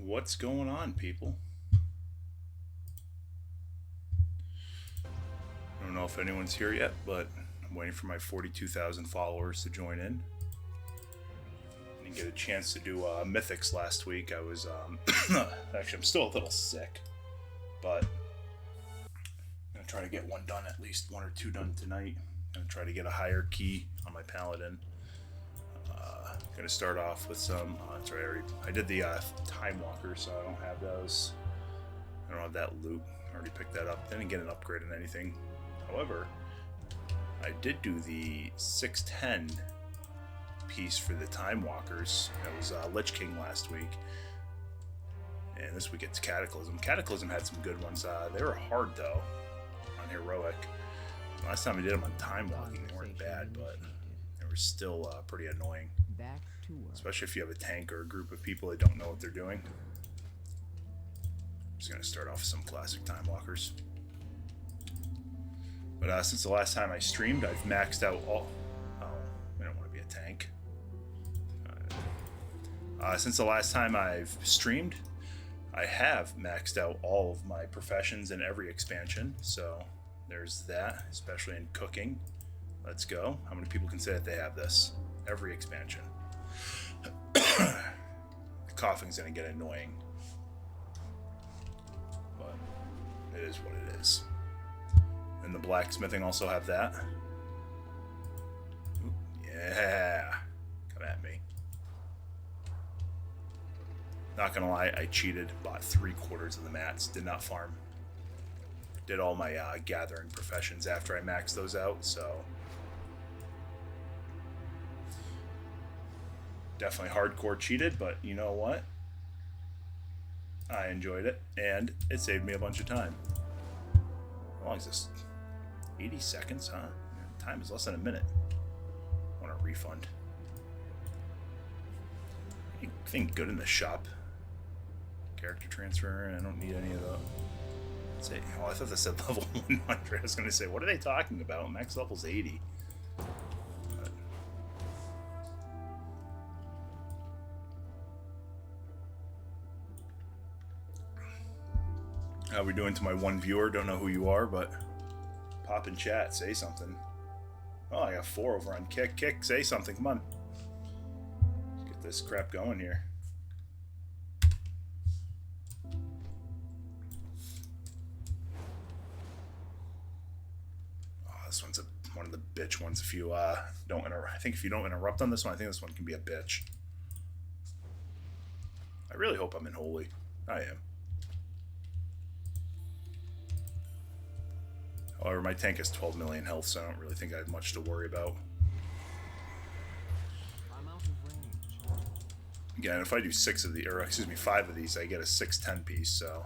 What's going on, people? I don't know if anyone's here yet, but I'm waiting for my 42,000 followers to join in. I didn't get a chance to do mythics last week. I was actually I'm still a little sick, but I'm gonna try to get one done, at least one or two done tonight. I'm gonna try to get a higher key on my paladin. Gonna start off with some. Sorry, I did the time walker, so I don't have those. I don't have that loot. I already picked that up. Didn't get an upgrade on anything. However, I did do the 610 piece for the time walkers. That was Lich King last week, and this week it's Cataclysm. Cataclysm had some good ones. They were hard though on heroic. Last time I did them on time walking, they weren't bad, but they were still pretty annoying. Back to work. Especially if you have a tank or a group of people that don't know what they're doing. I'm just going to start off with some classic time walkers. But since the last time I streamed, I've maxed out all... Oh, I don't want to be a tank. Since the last time I've streamed, I have maxed out all of my professions in every expansion. So there's that, especially in cooking. Let's go. How many people can say that they have this? Every expansion. The coughing's gonna get annoying, but it is what it is. And the blacksmithing also have that. Ooh, yeah, come at me. Not gonna lie, I cheated. Bought 3/4 of the mats. Did not farm. Did all my gathering professions after I maxed those out. So. Definitely hardcore cheated, but you know what? I enjoyed it, and it saved me a bunch of time. How long is this? 80 seconds, huh? Time is less than a minute. I want a refund. Anything good in the shop? Character transfer, I don't need any of those. Let's see. Oh, I thought this said level 100. I was going to say, what are they talking about? Max level's 80. How we doing to my one viewer? Don't know who you are, but pop in chat, say something. Oh, I got 4 over on Kick, say something, come on. Let's get this crap going here. Oh, this one's one of the bitch ones. If you don't interrupt, I think if you don't interrupt on this one, I think this one can be a bitch. I really hope I'm in holy. I am. However, my tank has 12 million health, so I don't really think I have much to worry about. I'm out of range. Again, if I do 5 of these, I get a 610 piece, so.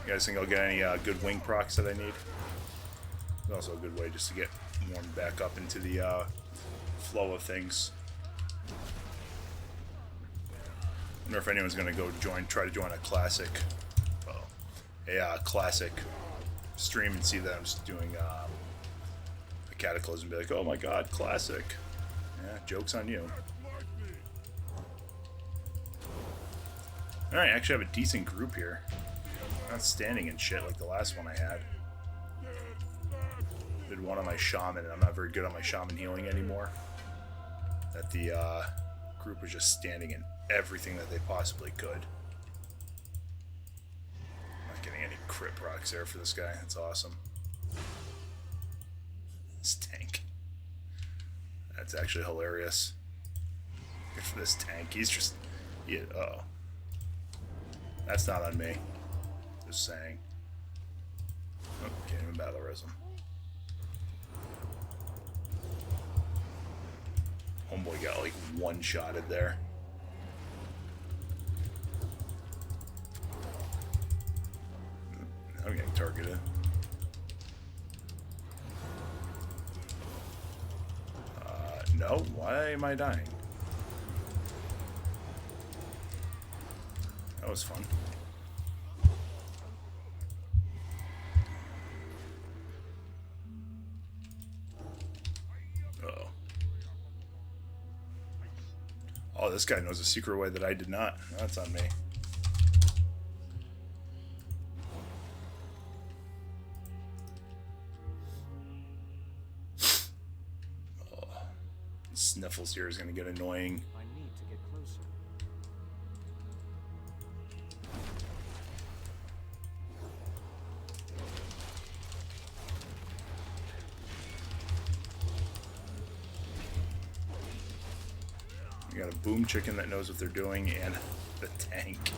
You guys think I'll get any good wing procs that I need? It's also a good way just to get warmed back up into the flow of things. I wonder if anyone's gonna go try to join a classic, classic stream and see that I'm just doing a Cataclysm and be like, oh my god, classic. Yeah, joke's on you. Alright, I actually have a decent group here. Not standing and shit like the last one I had. Did one on my shaman, and I'm not very good on my shaman healing anymore. That the group was just standing in everything that they possibly could. Not getting any crit procs there for this guy. That's awesome. This tank. That's actually hilarious. Good for this tank. He's just... uh-oh. That's not on me. Just saying. Oh, can't even battle res him. Homeboy got like one-shotted there. I'm getting targeted. No? Why am I dying? That was fun. Oh, this guy knows a secret way that I did not. That's on me. Sniffles here is going to get annoying. I need to get closer. You got a boom chicken that knows what they're doing, and the tank.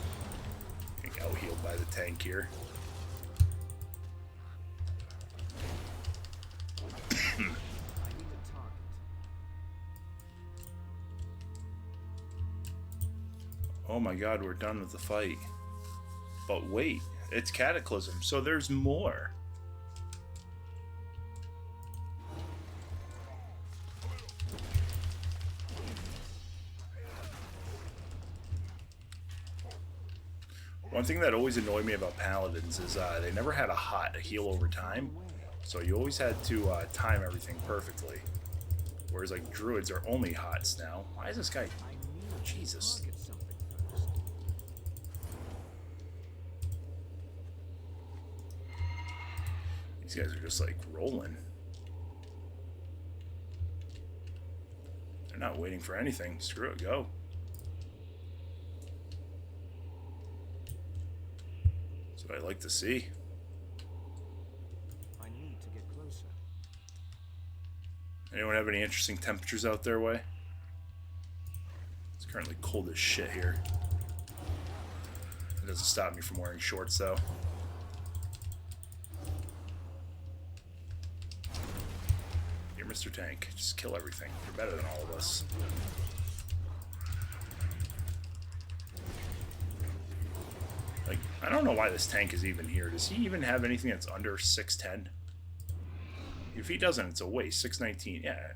Getting out-healed by the tank here. I need a target. Oh my god, we're done with the fight. But wait, it's Cataclysm, so there's more. One thing that always annoyed me about Paladins is they never had a heal over time. So you always had to time everything perfectly. Whereas like Druids are only hots now. Why is this guy... Jesus. Target something first. These guys are just like rolling. They're not waiting for anything. Screw it, go. That's what I like to see. I need to get closer. Anyone have any interesting temperatures out their way? It's currently cold as shit here. It doesn't stop me from wearing shorts though. You're Mr. Tank. Just kill everything. You're better than all of us. Like, I don't know why this tank is even here. Does he even have anything that's under 610? If he doesn't, it's a waste. 619, yeah.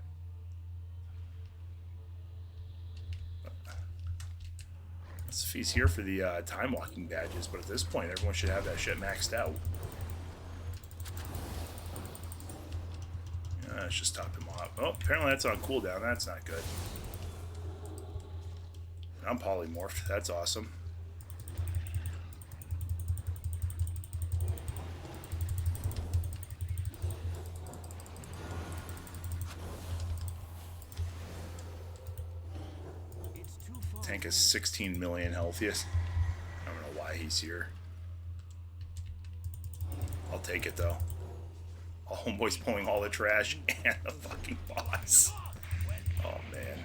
Let's if he's here for the time walking badges, but at this point, everyone should have that shit maxed out. Let's just top him off. Oh, apparently that's on cooldown. That's not good. I'm polymorphed. That's awesome. Tank has 16 million health. Yes. I don't know why he's here. I'll take it though. Oh, homeboy's pulling all the trash and the fucking boss. Oh man.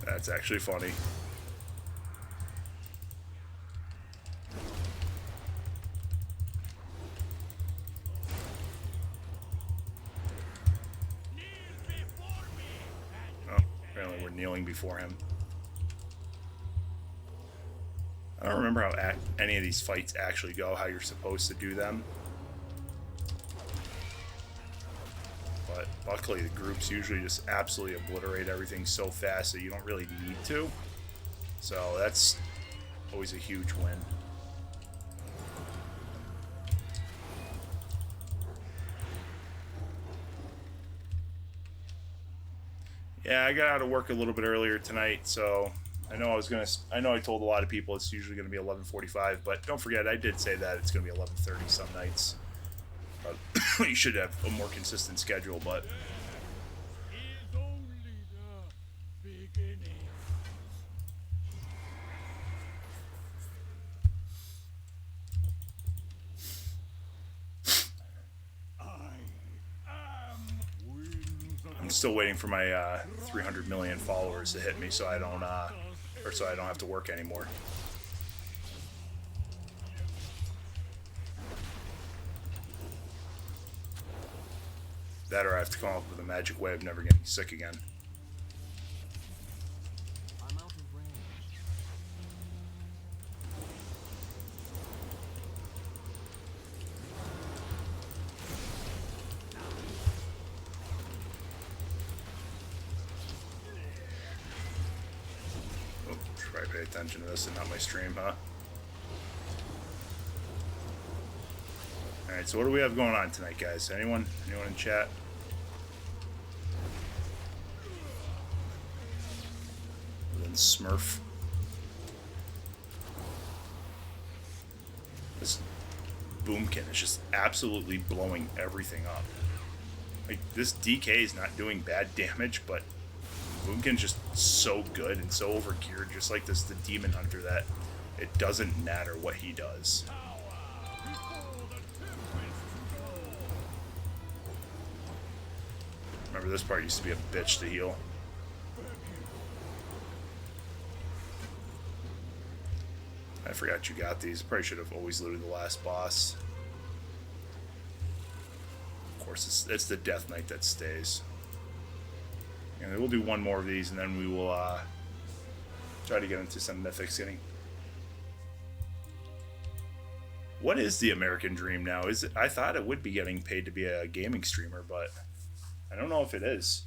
That's actually funny. Kneeling before him. I don't remember how any of these fights actually go, how you're supposed to do them. But luckily the groups usually just absolutely obliterate everything so fast that you don't really need to. So that's always a huge win. Yeah, I got out of work a little bit earlier tonight, so I know I told a lot of people it's usually going to be 11:45, but don't forget I did say that it's going to be 11:30 some nights. You should have a more consistent schedule, but I'm still waiting for my 300 million followers to hit me, so I don't have to work anymore. That or I have to come up with a magic way of never getting sick again. I'm out of range. Oh, should probably pay attention to this and not my stream, huh? Alright, so what do we have going on tonight, guys? Anyone in chat? Other than Smurf. This Boomkin is just absolutely blowing everything up. Like, this DK is not doing bad damage, but Boomkin's just so good and so overgeared, just like the Demon Hunter, that it doesn't matter what he does. Remember, this part used to be a bitch to heal. I forgot you got these. Probably should have always looted the last boss. Of course, it's the Death Knight that stays. And we'll do one more of these, and then we will try to get into some mythics. What is the American dream now? Is it? I thought it would be getting paid to be a gaming streamer, but I don't know if it is.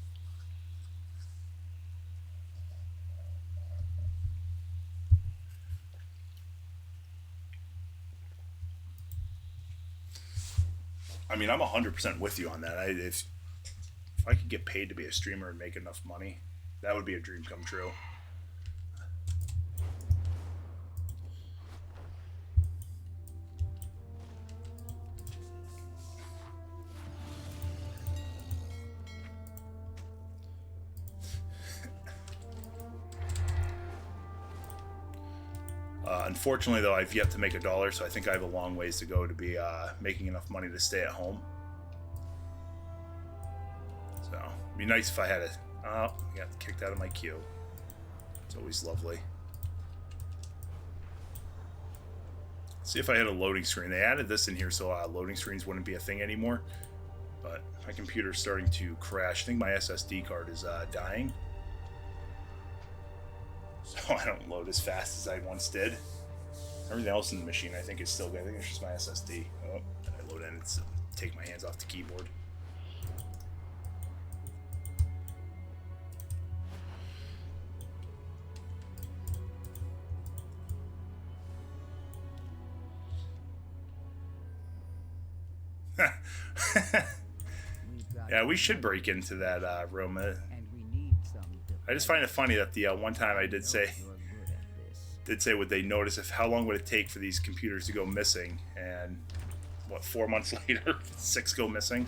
I mean, I'm 100% with you on that. If I could get paid to be a streamer and make enough money, that would be a dream come true. Unfortunately, though, I've yet to make $1, so I think I have a long ways to go to be making enough money to stay at home. So, it'd be nice if I had oh, I got kicked out of my queue. It's always lovely. See if I had a loading screen. They added this in here so loading screens wouldn't be a thing anymore. But my computer's starting to crash. I think my SSD card is dying. So I don't load as fast as I once did. Everything else in the machine, I think, is still good. I think it's just my SSD. Oh, I load in and take my hands off the keyboard. Yeah, we should break into that room. I just find it funny that the one time I did say would they notice how long would it take for these computers to go missing, and what, 4 months later 6 go missing.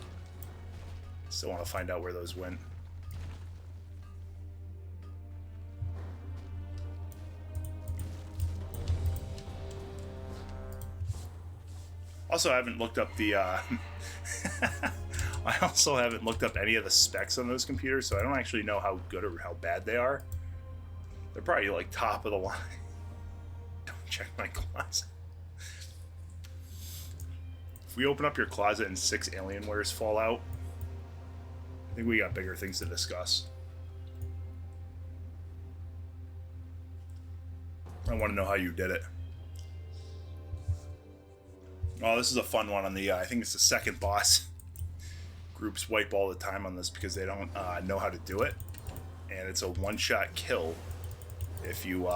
Still want to find out where those went. Also, I haven't looked up the I also haven't looked up any of the specs on those computers, so I don't actually know how good or how bad they are. They're probably like top of the line. Don't check my closet. If we open up your closet and 6 Alienwares fall out, I think we got bigger things to discuss. I want to know how you did it. Oh, this is a fun one on the, I think it's the second boss. Groups wipe all the time on this because they don't know how to do it. And it's a one-shot kill if you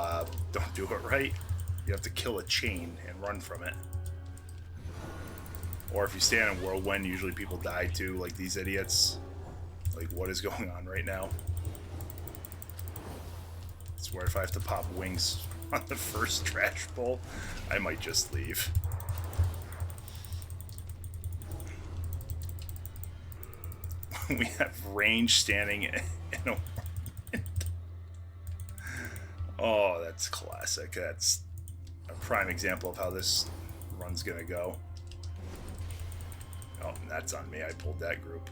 don't do it right. You have to kill a chain and run from it. Or if you stand in Whirlwind, usually people die too, like these idiots. Like, what is going on right now? I swear if I have to pop wings on the first trash bowl, I might just leave. We have range standing in a... Oh, that's classic. That's a prime example of how this run's gonna go. Oh, that's on me. I pulled that group.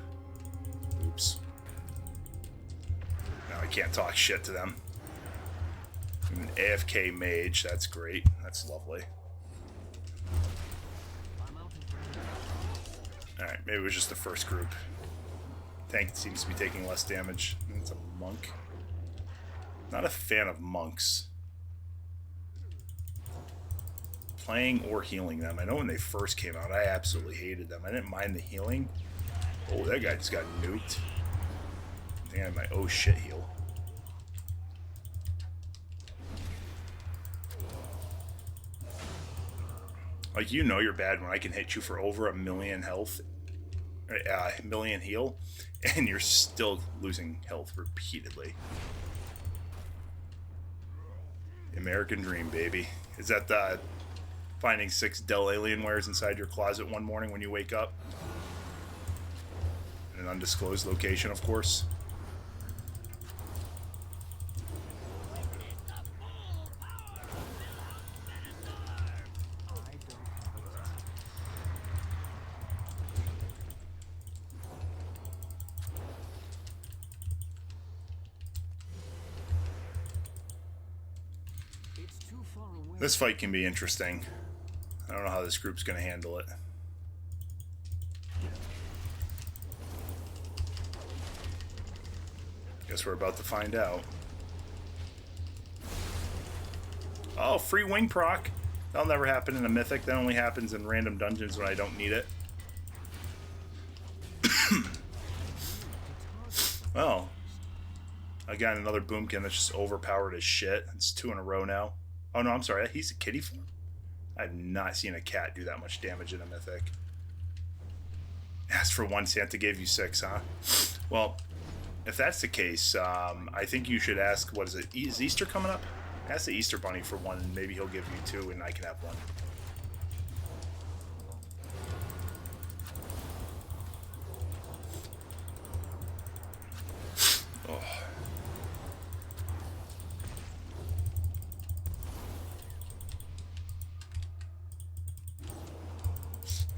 Oops. Now I can't talk shit to them. I'm an AFK mage. That's great. That's lovely. Alright, maybe it was just the first group. Tank seems to be taking less damage. It's a monk. Not a fan of monks. Playing or healing them. I know when they first came out, I absolutely hated them. I didn't mind the healing. Oh, that guy just got nuked. I think I had my oh shit heal. Like, you know you're bad when I can hit you for over 1,000,000 health, 1,000,000 heal, and you're still losing health repeatedly. American dream, baby. Is that the finding 6 Dell Alienwares inside your closet one morning when you wake up? In an undisclosed location, of course. This fight can be interesting. I don't know how this group's going to handle it. Guess we're about to find out. Oh, free wing proc. That'll never happen in a mythic. That only happens in random dungeons when I don't need it. Well, again, another boomkin that's just overpowered as shit. It's 2 in a row now. Oh no, I'm sorry. He's a kitty form. I've not seen a cat do that much damage in a mythic. Asked for 1, Santa gave you 6, huh? Well, if that's the case, I think you should ask, what is it? Is Easter coming up? Ask the Easter Bunny for 1, and maybe he'll give you 2, and I can have 1. Oh.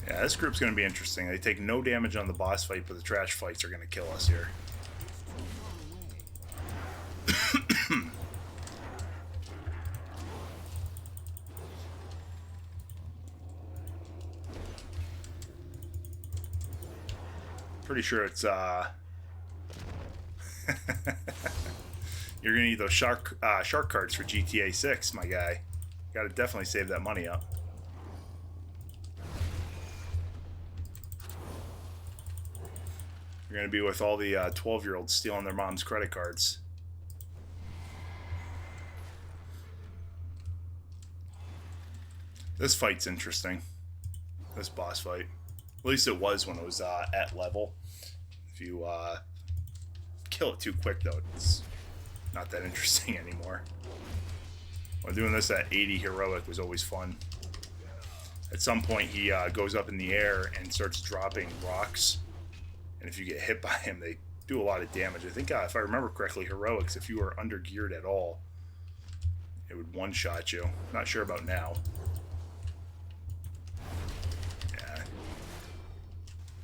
Yeah, this group's going to be interesting. They take no damage on the boss fight, but the trash fights are going to kill us here. Pretty sure it's you're gonna need those shark cards for GTA 6, my guy. Gotta definitely save that money up. You're gonna be with all the 12-year-olds stealing their mom's credit cards. This fight's interesting. This boss fight. At least it was when it was at level. If you kill it too quick, though, it's not that interesting anymore. Well, doing this at 80 heroic was always fun. At some point, he goes up in the air and starts dropping rocks. And if you get hit by him, they do a lot of damage. I think, if I remember correctly, heroics, if you were under geared at all, it would one-shot you. Not sure about now.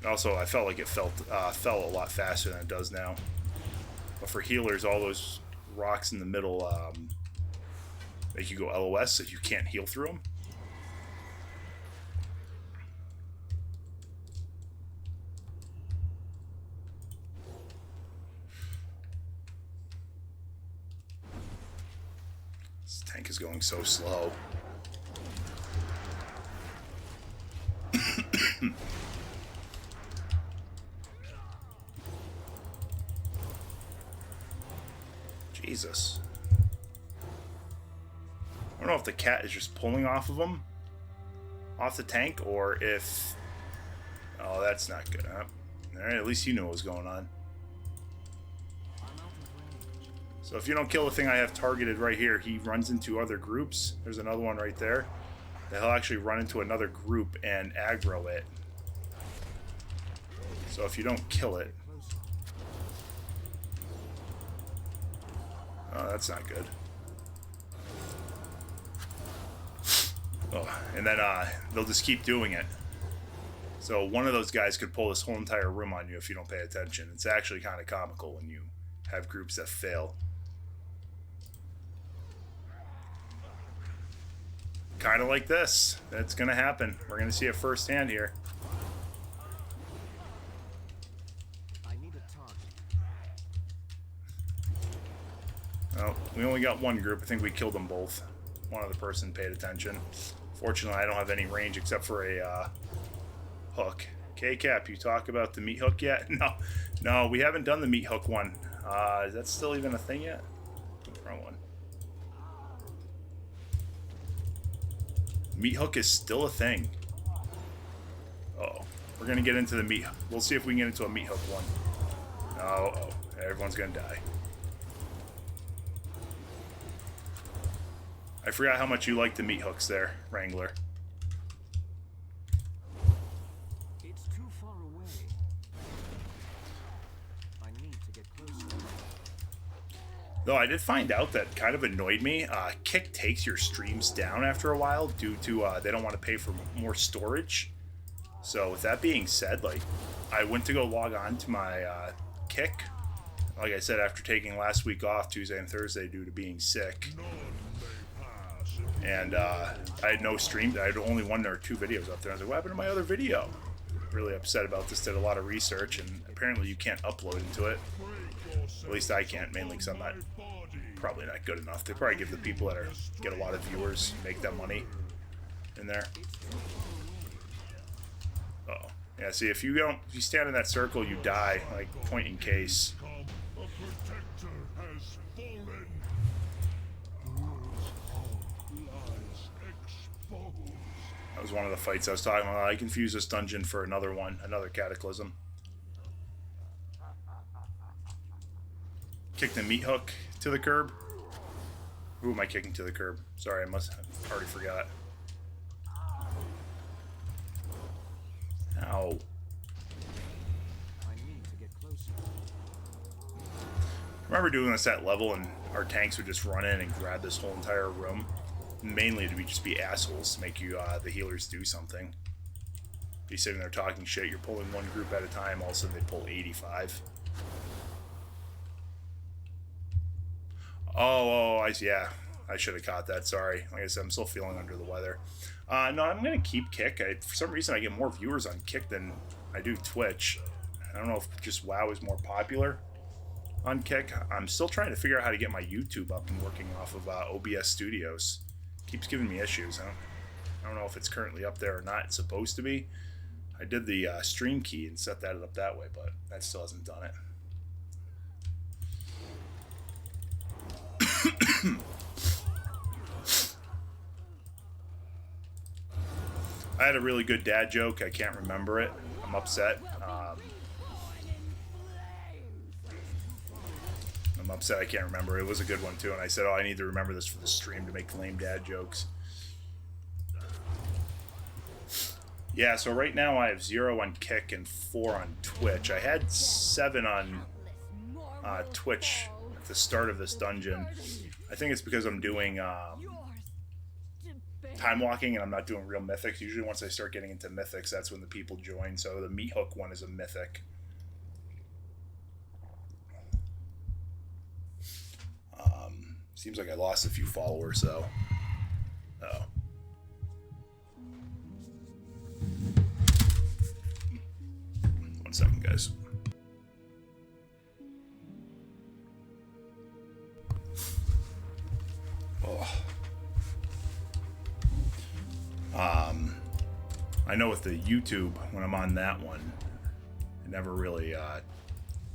Also, I felt like it fell a lot faster than it does now. But for healers, all those rocks in the middle make you go LOS if you can't heal through them. This tank is going so slow. Jesus. I don't know if the cat is just pulling off of him, off the tank, or if... Oh, that's not good. Alright, at least you know what was going on. So if you don't kill the thing I have targeted right here, he runs into other groups. There's another one right there. That he'll actually run into another group and aggro it. So if you don't kill it... Oh, that's not good. Oh, and then they'll just keep doing it. So one of those guys could pull this whole entire room on you if you don't pay attention. It's actually kind of comical when you have groups that fail. Kind of like this. That's going to happen. We're going to see it firsthand here. Oh, we only got one group. I think we killed them both. One other person paid attention. Fortunately, I don't have any range except for a hook. K-Cap, you talk about the meat hook yet? No, we haven't done the meat hook one. Is that still even a thing yet? Wrong one. Meat hook is still a thing. Uh-oh. We're gonna get into the meat. We'll see if we can get into a meat hook one. Oh, everyone's gonna die. I forgot how much you like the meat hooks there, Wrangler. It's too far away. I need to get closer. Though I did find out that kind of annoyed me. Kick takes your streams down after a while due to they don't want to pay for more storage. So with that being said, like I went to go log on to my Kick. Like I said, after taking last week off, Tuesday and Thursday, due to being sick. And I had no stream. I had only one or two videos up there. I was like, what happened to my other video? Really upset about this. Did a lot of research, and apparently you can't upload into it. At least I can't, mainly because I'm not, probably not good enough. They probably give the people that get a lot of viewers, make them money in there. Uh-oh. Yeah, see, if you stand in that circle, you die, like, point in case. That was one of the fights I was talking about. I confused this dungeon for another one, another cataclysm. Kick the meat hook to the curb. Who am I kicking to the curb? Sorry, I must have already forgot. Ow. I need to get closer. I remember doing this at level, and our tanks would just run in and grab this whole entire room. Mainly to just be assholes to make you, the healers, do something. Be sitting there talking shit, you're pulling one group at a time, all of a sudden they pull 85. Oh, yeah. I should have caught that, sorry. Like I said, I'm still feeling under the weather. No, I'm going to keep Kick. For some reason, I get more viewers on Kick than I do Twitch. I don't know if just WoW is more popular on Kick. I'm still trying to figure out how to get my YouTube up and working off of OBS Studios. Keeps giving me issues. I don't know if it's currently up there or not. It's supposed to be. I did the stream key and set that up that way, but that still hasn't done it. I had a really good dad joke. I can't remember it. I'm upset. I'm upset I can't remember. It was a good one too, and I said, oh, I need to remember this for the stream to make lame dad jokes. Yeah, so right now I have 0 on Kick and 4 on Twitch. I had 7 on Twitch at the start of this dungeon. I think it's because I'm doing time walking and I'm not doing real mythics. Usually once I start getting into mythics, that's when the people join. So the meat hook one is a mythic. Seems like I lost a few followers though. Oh. One second, guys. Oh. I know with the YouTube, when I'm on that one, I never really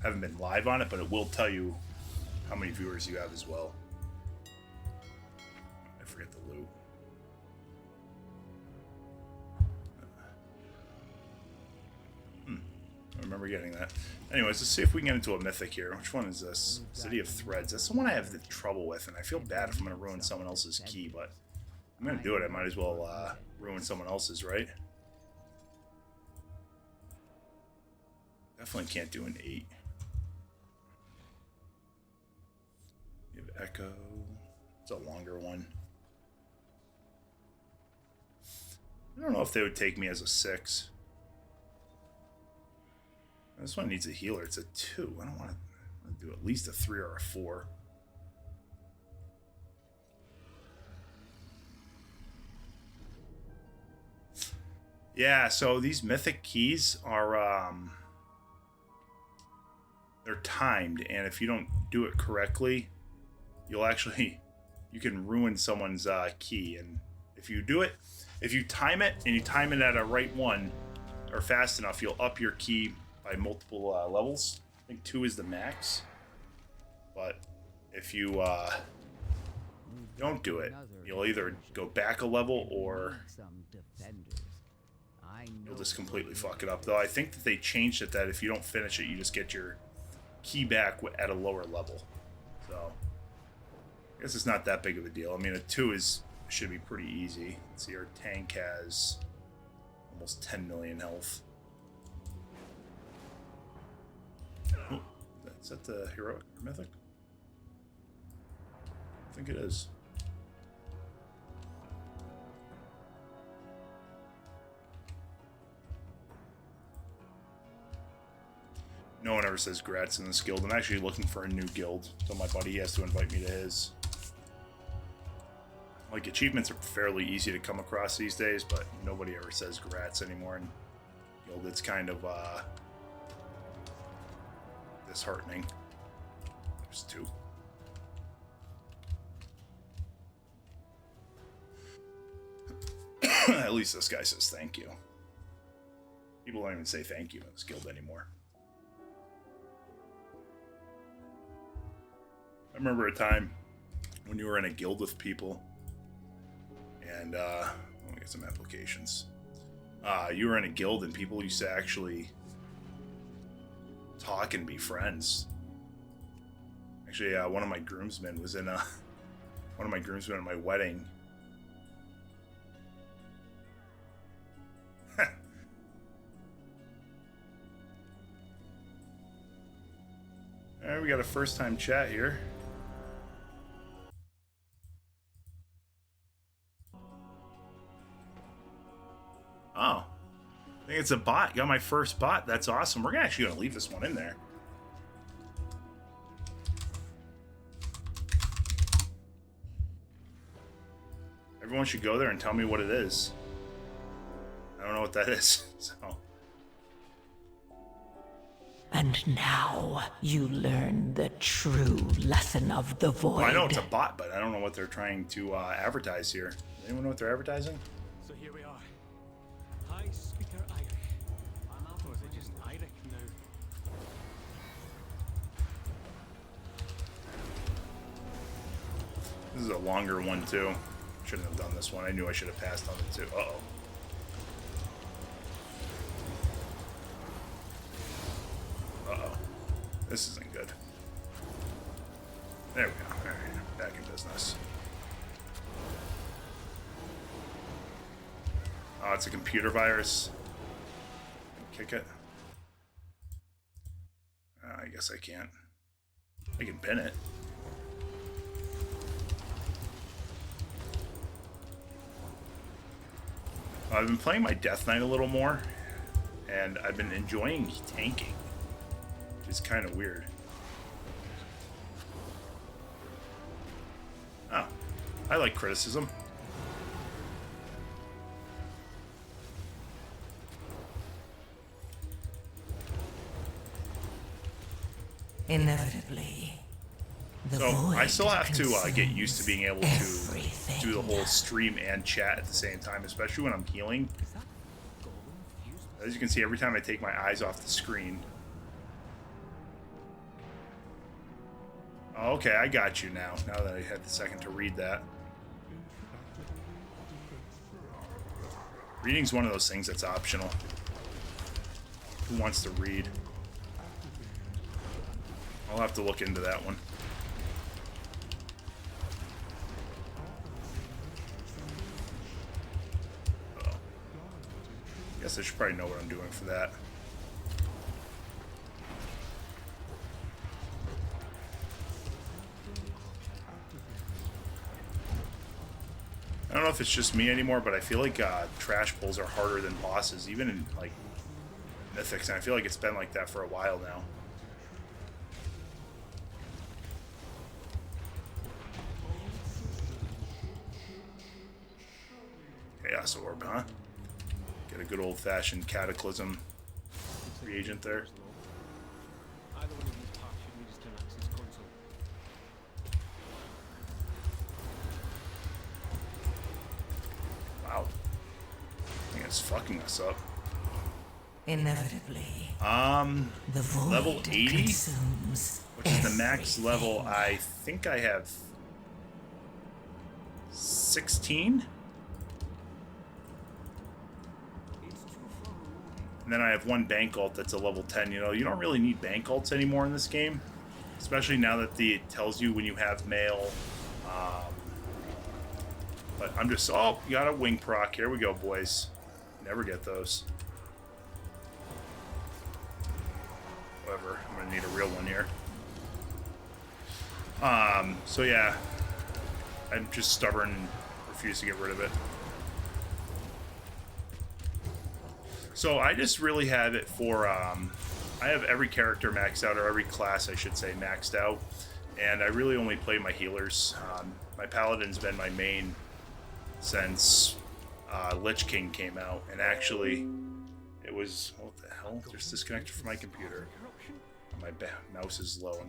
haven't been live on it, but it will tell you how many viewers you have as well. I forget the loot. I remember getting that. Anyways, let's see if we can get into a mythic here. Which one is this? City of Threads. That's the one I have the trouble with, and I feel bad if I'm going to ruin someone else's key, but I'm going to do it. I might as well ruin someone else's, right? Definitely can't do an 8. You have Echo. It's a longer one. I don't know if they would take me as a 6. This one needs a healer. It's a 2. I don't want to do at least a 3 or a 4. Yeah, so these mythic keys are they're timed, and if you don't do it correctly, you can ruin someone's key. And if you do it, if you time it and you time it at a right one or fast enough, you'll up your key by multiple levels. I think 2 is the max. But if you don't do it, you'll either go back a level or you'll just completely fuck it up. Though I think that they changed it that if you don't finish it, you just get your key back at a lower level. So I guess it's not that big of a deal. I mean, a 2 should be pretty easy. Let's see, our tank has almost 10 million health. Oh, is that the heroic or mythic? I think it is. No one ever says grats in this guild. I'm actually looking for a new guild. So my buddy has to invite me to his. Like, achievements are fairly easy to come across these days, but nobody ever says grats anymore in guild. It's kind of disheartening. There's 2. At least this guy says thank you. People don't even say thank you in this guild anymore. I remember a time when you were in a guild with people, and let me get some applications. You were in a guild, and people used to actually talk and be friends. Actually, one of my groomsmen was in one of my groomsmen at my wedding. Alright, we got a first-time chat here. Oh, I think it's a bot. Got my first bot. That's awesome. We're actually going to leave this one in there. Everyone should go there and tell me what it is. I don't know what that is. So. And now you learn the true lesson of the void. Well, I know it's a bot, but I don't know what they're trying to advertise here. Does anyone know what they're advertising? So here we are. High speaker Irish. I'm out, or is it just Irish now? This is a longer one, too. Shouldn't have done this one. I knew I should have passed on it, too. Uh-oh. Uh-oh. This isn't good. There we go. Alright, back in business. Oh, it's a computer virus. Kick it. I guess I can't. I can pin it. I've been playing my Death Knight a little more, and I've been enjoying tanking, which is kind of weird. Oh, I like criticism. Inevitably. So I still have to get used to being able to do the whole stream and chat at the same time, especially when I'm healing. As you can see, every time I take my eyes off the screen. Oh, okay, I got you now. Now that I had the second to read that. Reading's one of those things that's optional. Who wants to read? I'll have to look into that one. Guess I should probably know what I'm doing for that. I don't know if it's just me anymore, but I feel like trash pulls are harder than bosses, even in like mythics, and I feel like it's been like that for a while now. Chaos Orb, huh? Get a good old-fashioned Cataclysm reagent there. Either one of these parts should need us to access console. Wow. I think it's fucking us up. Inevitably. The void level 80? consumes Which is the max everything. level I think I have 16. And then I have one bank ult that's a level 10. You know, you don't really need bank ults anymore in this game. Especially now that it tells you when you have mail. But I'm just... Oh, you got a wing proc. Here we go, boys. Never get those. Whatever. I'm going to need a real one here. So yeah. I'm just stubborn and refuse to get rid of it. So I just really have it for, I have every character maxed out, or every class I should say maxed out, and I really only play my healers. My Paladin's been my main since Lich King came out, and actually it was, what the hell, just disconnected from my computer. My mouse is low.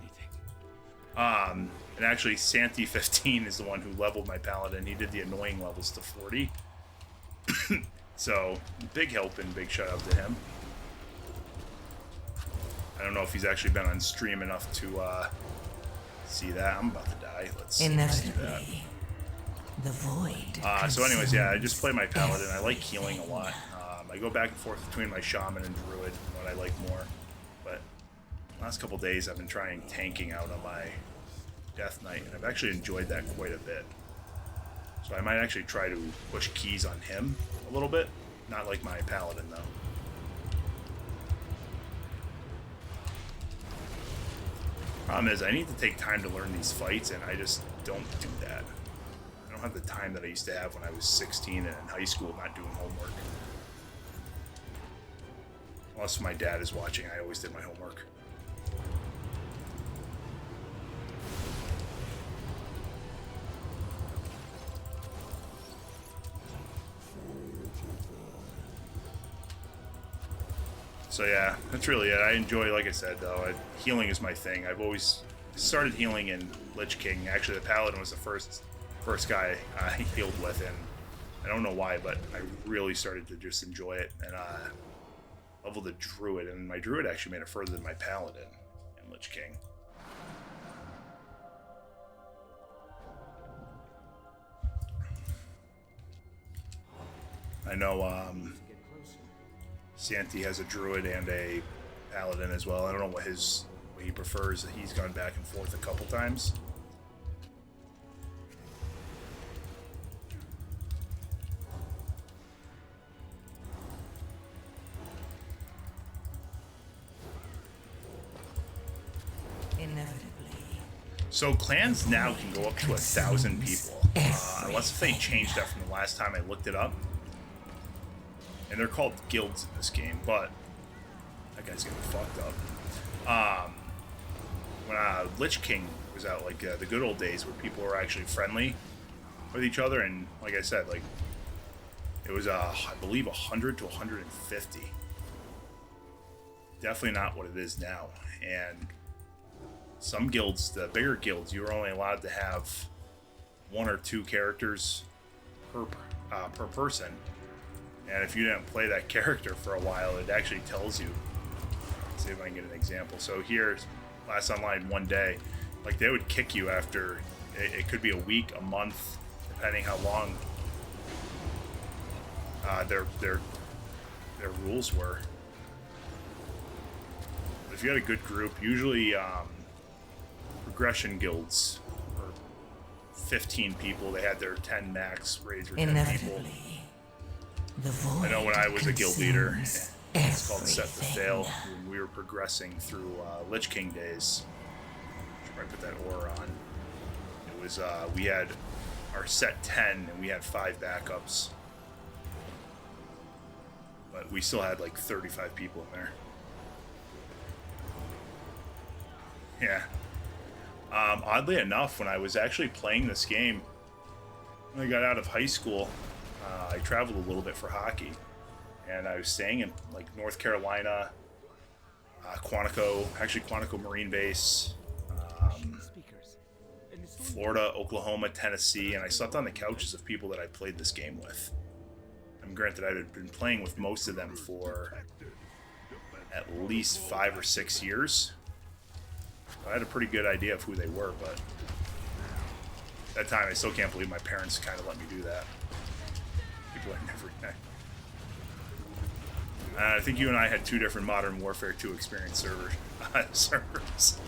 And actually Santi15 is the one who leveled my Paladin. He did the annoying levels to 40. So, big help and big shout out to him. I don't know if he's actually been on stream enough to see that. I'm about to die. Let's do that. Inevitably, the void. So anyways, yeah, I just play my Paladin. I like healing a lot. I go back and forth between my Shaman and Druid, what I like more. But last couple days I've been trying tanking out on my Death Knight, and I've actually enjoyed that quite a bit. So I might actually try to push keys on him a little bit. Not like my Paladin, though. Problem is, I need to take time to learn these fights, and I just don't do that. I don't have the time that I used to have when I was 16 and in high school not doing homework. Unless my dad is watching, I always did my homework. So yeah, that's really it. I enjoy, like I said, though, healing is my thing. I've always started healing in Lich King. Actually, the Paladin was the first guy I healed with, and I don't know why, but I really started to just enjoy it. And leveled the Druid, and my Druid actually made it further than my Paladin in Lich King. I know Santi has a Druid and a Paladin as well. I don't know what he prefers. He's gone back and forth a couple times. So clans now can go up to 1,000 people, unless if they changed that from the last time I looked it up. And they're called guilds in this game, but that guy's getting fucked up. When Lich King was out, like the good old days where people were actually friendly with each other, and like I said, like it was I believe 100 to 150. Definitely not what it is now. And some guilds, the bigger guilds, you were only allowed to have 1 or 2 characters per person. And if you didn't play that character for a while, it actually tells you. Let's see if I can get an example. So here, last online 1 day, like they would kick you after, it could be a week, a month, depending how long their rules were. But if you had a good group, usually progression guilds were 15 people. They had their 10 max raids were 10 people. I know when I was a guild leader, it's called Set to Fail, when we were progressing through Lich King days. Should probably put that aura on. It was, we had our set 10 and we had 5 backups. But we still had like 35 people in there. Yeah. Oddly enough, when I was actually playing this game, when I got out of high school, I traveled a little bit for hockey, and I was staying in like North Carolina, Quantico Marine Base, Florida, Oklahoma, Tennessee, and I slept on the couches of people that I played this game with. I'm granted I had been playing with most of them for at least 5 or 6 years. I had a pretty good idea of who they were, but That time, I still can't believe my parents kind of let me do that. People are never... I think you and I had 2 different Modern Warfare 2 experience servers.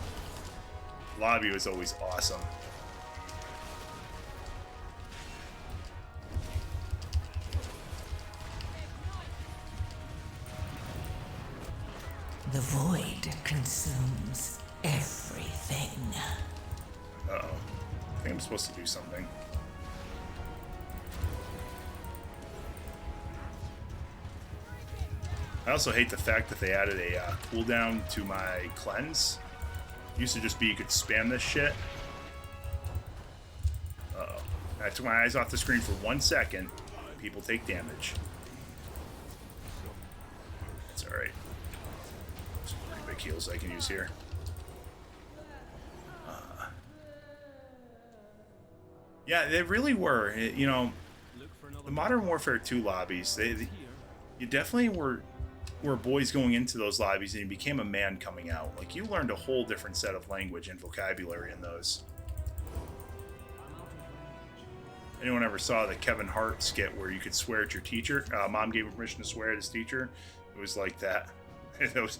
Lobby was always awesome. The void consumes everything. Uh-oh. I think I'm supposed to do something. I also hate the fact that they added a cooldown to my cleanse. It used to just be you could spam this shit. Uh-oh. I took my eyes off the screen for 1 second. People take damage. It's alright. Some pretty big heals I can use here. Yeah, they really were. You know, the Modern Warfare 2 lobbies, you definitely were boys going into those lobbies and you became a man coming out. Like, you learned a whole different set of language and vocabulary in those. Anyone ever saw the Kevin Hart skit where you could swear at your teacher? Mom gave him permission to swear at his teacher. It was like that. It was,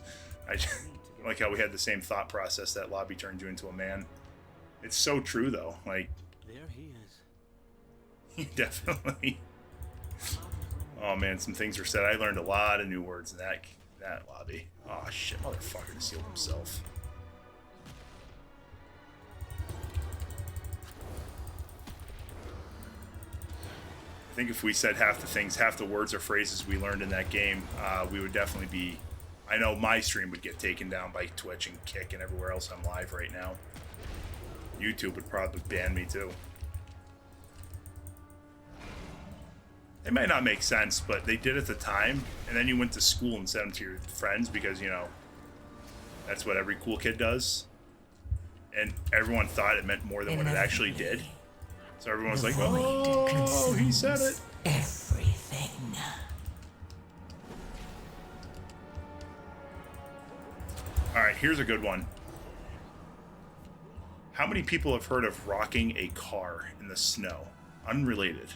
I like how we had the same thought process. That lobby turned you into a man. It's so true, though. Like, There he is. you definitely... Oh man, some things were said. I learned a lot of new words in that lobby. Oh shit, motherfucker sealed himself. I think if we said half the words or phrases we learned in that game, we would definitely be... I know my stream would get taken down by Twitch and Kick and everywhere else I'm live right now. YouTube would probably ban me too. It might not make sense, but they did at the time, and then you went to school and sent them to your friends because, you know, that's what every cool kid does. And everyone thought it meant more than what it actually did. So everyone was like, oh, he said it. Everything. Alright, here's a good one. How many people have heard of rocking a car in the snow? Unrelated.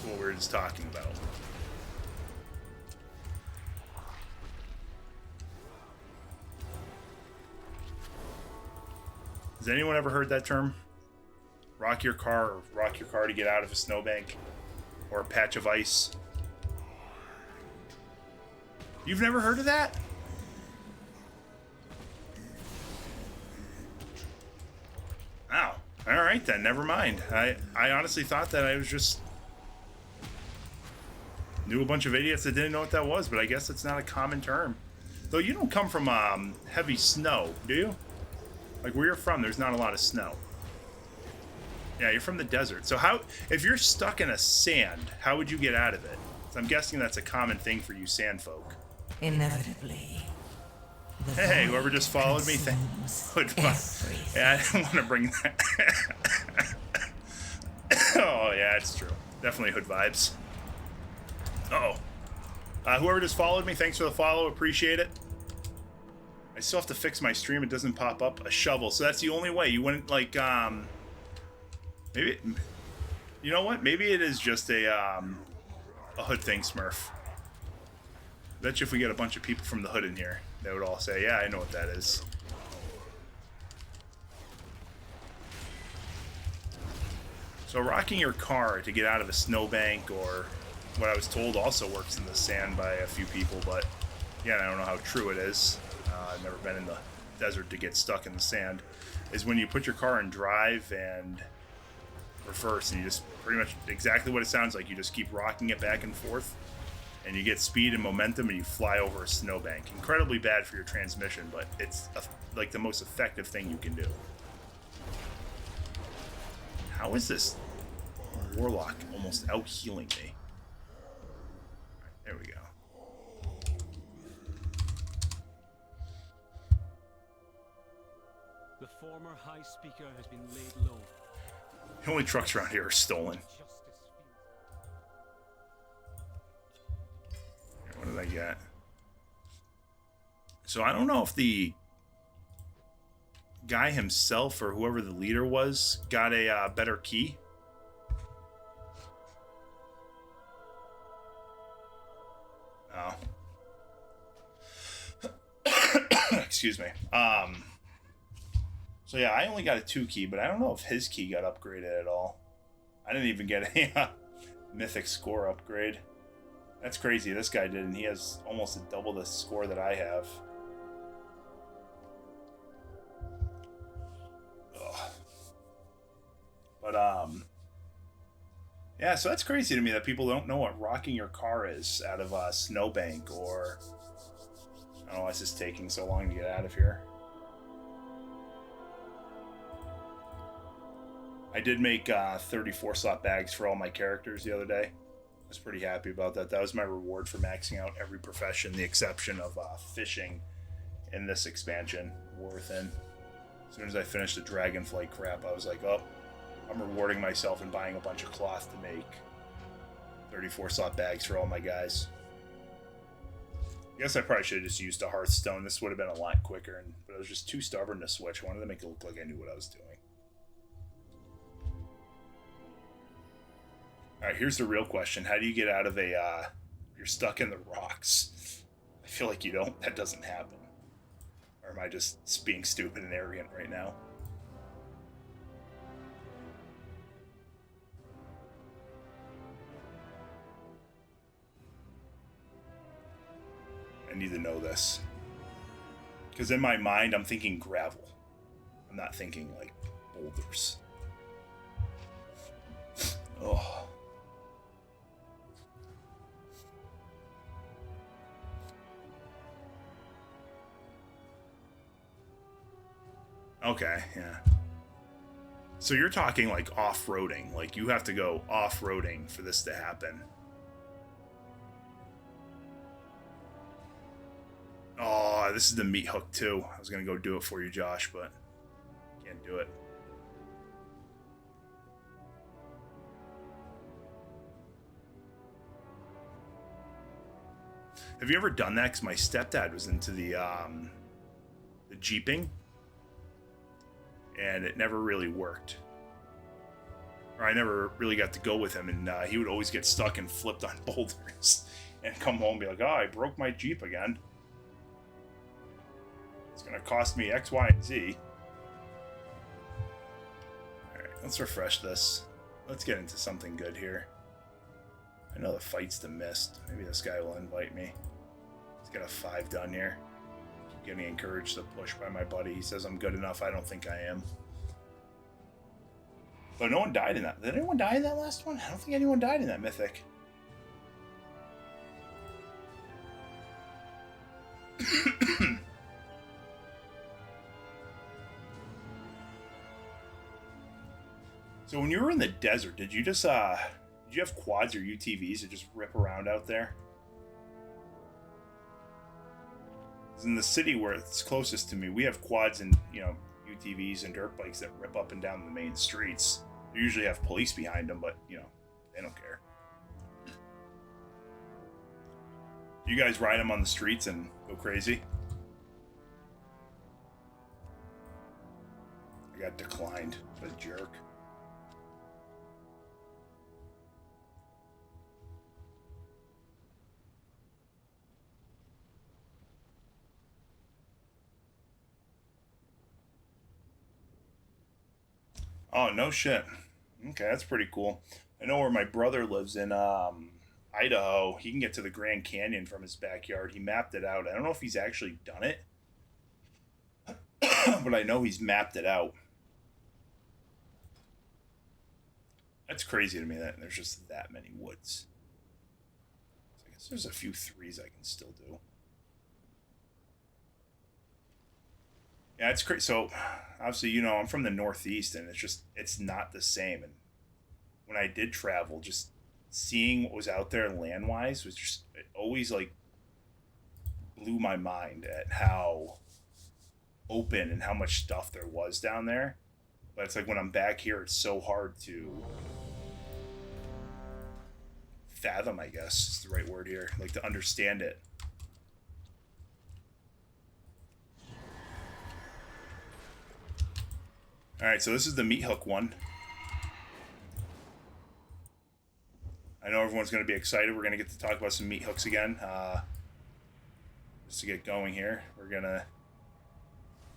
What we were just talking about. Has anyone ever heard that term? Rock your car, or rock your car to get out of a snowbank or a patch of ice. You've never heard of that? Wow. All right then, never mind. I honestly thought that I was just knew a bunch of idiots that didn't know what that was, but I guess it's not a common term. Though you don't come from heavy snow, do you? Like where you're from, there's not a lot of snow. Yeah, you're from the desert. So how, if you're stuck in a sand, how would you get out of it? So I'm guessing that's a common thing for you sand folk. Inevitably. Hey, whoever just followed me, yeah, I didn't want to bring that. Oh, yeah, it's true. Definitely hood vibes. Uh-oh. Whoever just followed me, thanks for the follow. Appreciate it. I still have to fix my stream. It doesn't pop up. A shovel. So that's the only way. You wouldn't, like, maybe... You know what? Maybe it is just a hood thing, Smurf. Bet you if we get a bunch of people from the hood in here, they would all say, yeah, I know what that is. So rocking your car to get out of a snowbank, or what I was told also works in the sand by a few people, but yeah, I don't know how true it is. I've never been in the desert to get stuck in the sand, is when you put your car in drive and reverse, and you just pretty much exactly what it sounds like. You just keep rocking it back and forth, and you get speed and momentum, and you fly over a snowbank. Incredibly bad for your transmission, but it's like the most effective thing you can do. How is this warlock almost out healing me? Right, there we go. The former High Speaker has been laid low. The only trucks around here are stolen. What did I get? So I don't know if the guy himself, or whoever the leader was, got a better key. Oh. Excuse me. So yeah, I only got a 2 key, but I don't know if his key got upgraded at all. I didn't even get a mythic score upgrade. That's crazy. This guy did, and he has almost double the score that I have. Ugh. But yeah, so that's crazy to me that people don't know what rocking your car is out of a snowbank, or I don't know why it's just taking so long to get out of here. I did make 34 slot bags for all my characters the other day. I was pretty happy about that. That was my reward for maxing out every profession, the exception of fishing in this expansion, Warthin. As soon as I finished the Dragonflight crap, I was like, oh, I'm rewarding myself and buying a bunch of cloth to make 34 slot bags for all my guys. I guess I probably should have just used a Hearthstone. This would have been a lot quicker, but I was just too stubborn to switch. I wanted to make it look like I knew what I was doing. Alright, here's the real question. How do you get out of a, you're stuck in the rocks? I feel like you don't. That doesn't happen. Or am I just being stupid and arrogant right now? I need to know this. Because in my mind, I'm thinking gravel. I'm not thinking, like, boulders. Oh. Okay, yeah. So you're talking like off-roading. Like you have to go off-roading for this to happen. Oh, this is the meat hook too. I was gonna go do it for you, Josh, but can't do it. Have you ever done that? Because my stepdad was into the jeeping, and it never really worked. Or I never really got to go with him, and he would always get stuck and flipped on boulders and come home and be like, oh, I broke my Jeep again. It's going to cost me X, Y, and Z. Alright, let's refresh this. Let's get into something good here. I know the fight's the mist. Maybe this guy will invite me. Let's get a 5 done here. Keep getting encouraged to push by my buddy. He says I'm good enough. I don't think I am. But no one died in that. Did anyone die in that last one? I don't think anyone died in that mythic. So when you were in the desert, did you just did you have quads or UTVs that just rip around out there? 'Cause in the city where it's closest to me, we have quads and, you know, UTVs and dirt bikes that rip up and down the main streets. They usually have police behind them, but, you know, they don't care. You guys ride them on the streets and go crazy? I got declined. What a jerk. Oh, no shit. Okay, that's pretty cool. I know where my brother lives in Idaho. He can get to the Grand Canyon from his backyard. He mapped it out. I don't know if he's actually done it, but I know he's mapped it out. That's crazy to me that there's just that many woods. So I guess there's a few 3s I can still do. Yeah, it's crazy. So, obviously, you know, I'm from the Northeast, and it's not the same. And when I did travel, just seeing what was out there land-wise was just, it always, like, blew my mind at how open and how much stuff there was down there. But it's like when I'm back here, it's so hard to fathom, I guess is the right word here. Like, to understand it. Alright, so this is the meat hook one. I know everyone's going to be excited. We're going to get to talk about some meat hooks again. Just to get going here. We're going to...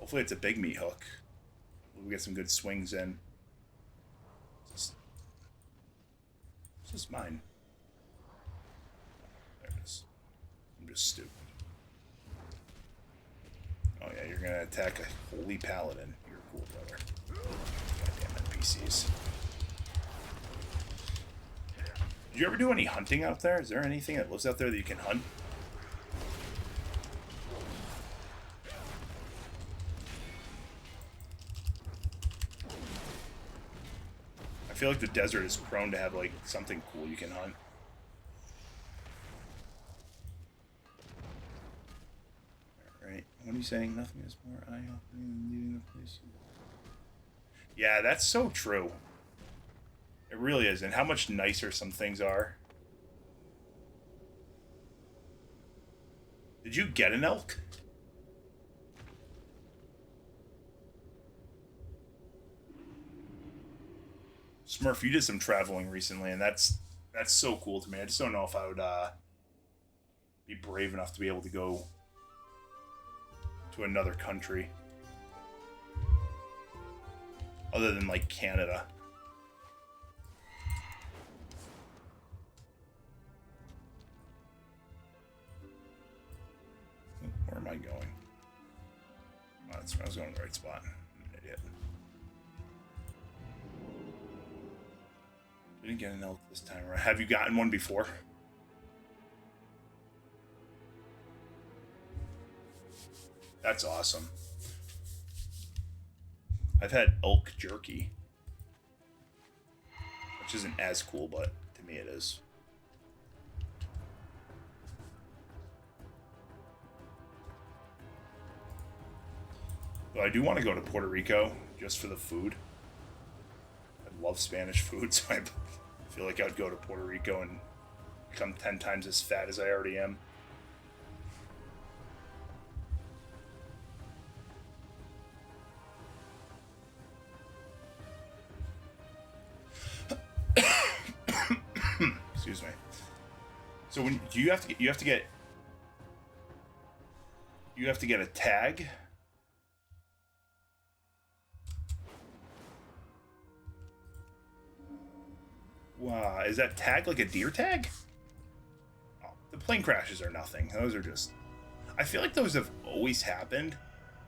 Hopefully it's a big meat hook. We'll get some good swings in. This is mine. There it is. I'm just stupid. Oh yeah, you're going to attack a holy paladin. You're cool, brother. Goddamn NPCs. Did you ever do any hunting out there? Is there anything that lives out there that you can hunt? I feel like the desert is prone to have like something cool you can hunt. Alright, what are you saying? Nothing is more eye-opening than leaving a place. Yeah, that's so true. It really is, and how much nicer some things are. Did you get an elk? Smurf, you did some traveling recently, and that's so cool to me. I just don't know if I would be brave enough to be able to go to another country. Other than, like, Canada. Where am I going? Oh, I was going to the right spot. I'm an idiot. Didn't get an elk this time around. Have you gotten one before? That's awesome. I've had elk jerky, which isn't as cool, but to me it is. But I do want to go to Puerto Rico just for the food. I love Spanish food, so I feel like I'd go to Puerto Rico and become 10 times as fat as I already am. Excuse me. So when do you have to get a tag? Wow, is that tag like a deer tag? Oh, the plane crashes are nothing. Those are just... I feel like those have always happened,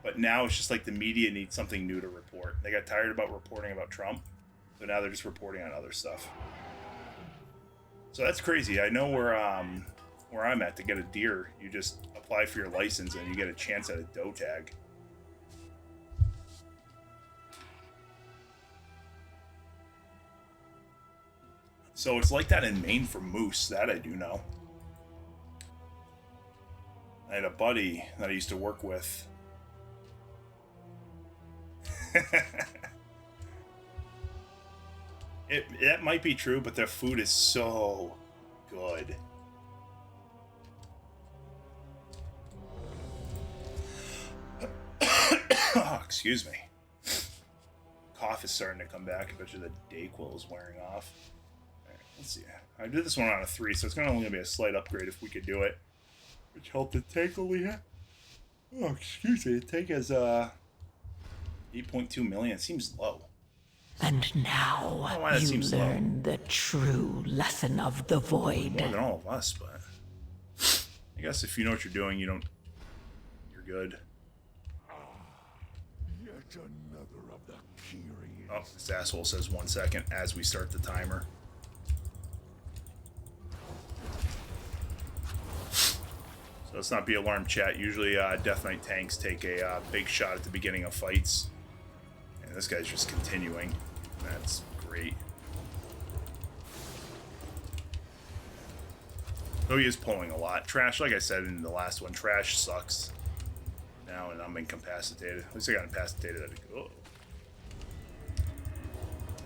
but now it's just like the media needs something new to report. They got tired about reporting about Trump, so now they're just reporting on other stuff. So that's crazy. I know where I'm at. To get a deer, you just apply for your license and you get a chance at a doe tag. So it's like that in Maine for moose. That I do know. I had a buddy that I used to work with. That might be true, but their food is so good. Oh, excuse me. Cough is starting to come back. I bet you the Dayquil is wearing off. Let's see. I did this one on a 3, so it's only going to be a slight upgrade if we could do it. Which helped the tank only have... Oh, excuse me. The tank has 8.2 million. It seems low. And now you learn the true lesson of the void. More than all of us, but... I guess if you know what you're doing, you're good. Yet another of the curious. Oh, this asshole says 1 second as we start the timer. So let's not be alarmed, chat. Usually Death Knight tanks take a big shot at the beginning of fights. And this guy's just continuing. That's great. Though he is pulling a lot. Trash, like I said in the last one, Trash sucks now, and I'm incapacitated. At least I got incapacitated. Oh.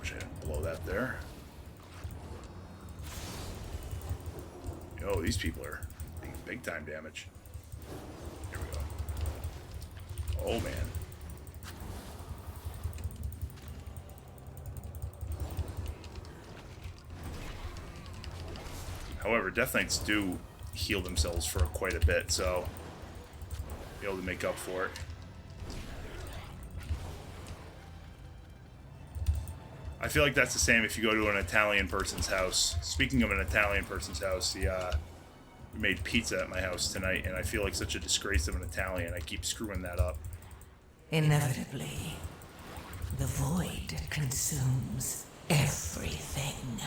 Wish I didn't blow that there. Yo, these people are taking big time damage. Here we go. Oh, man. However, Death Knights do heal themselves for quite a bit, so be able to make up for it. I feel like that's the same if you go to an Italian person's house. Speaking of an Italian person's house, we made pizza at my house tonight, and I feel like such a disgrace of an Italian. I keep screwing that up. Inevitably, the void consumes everything.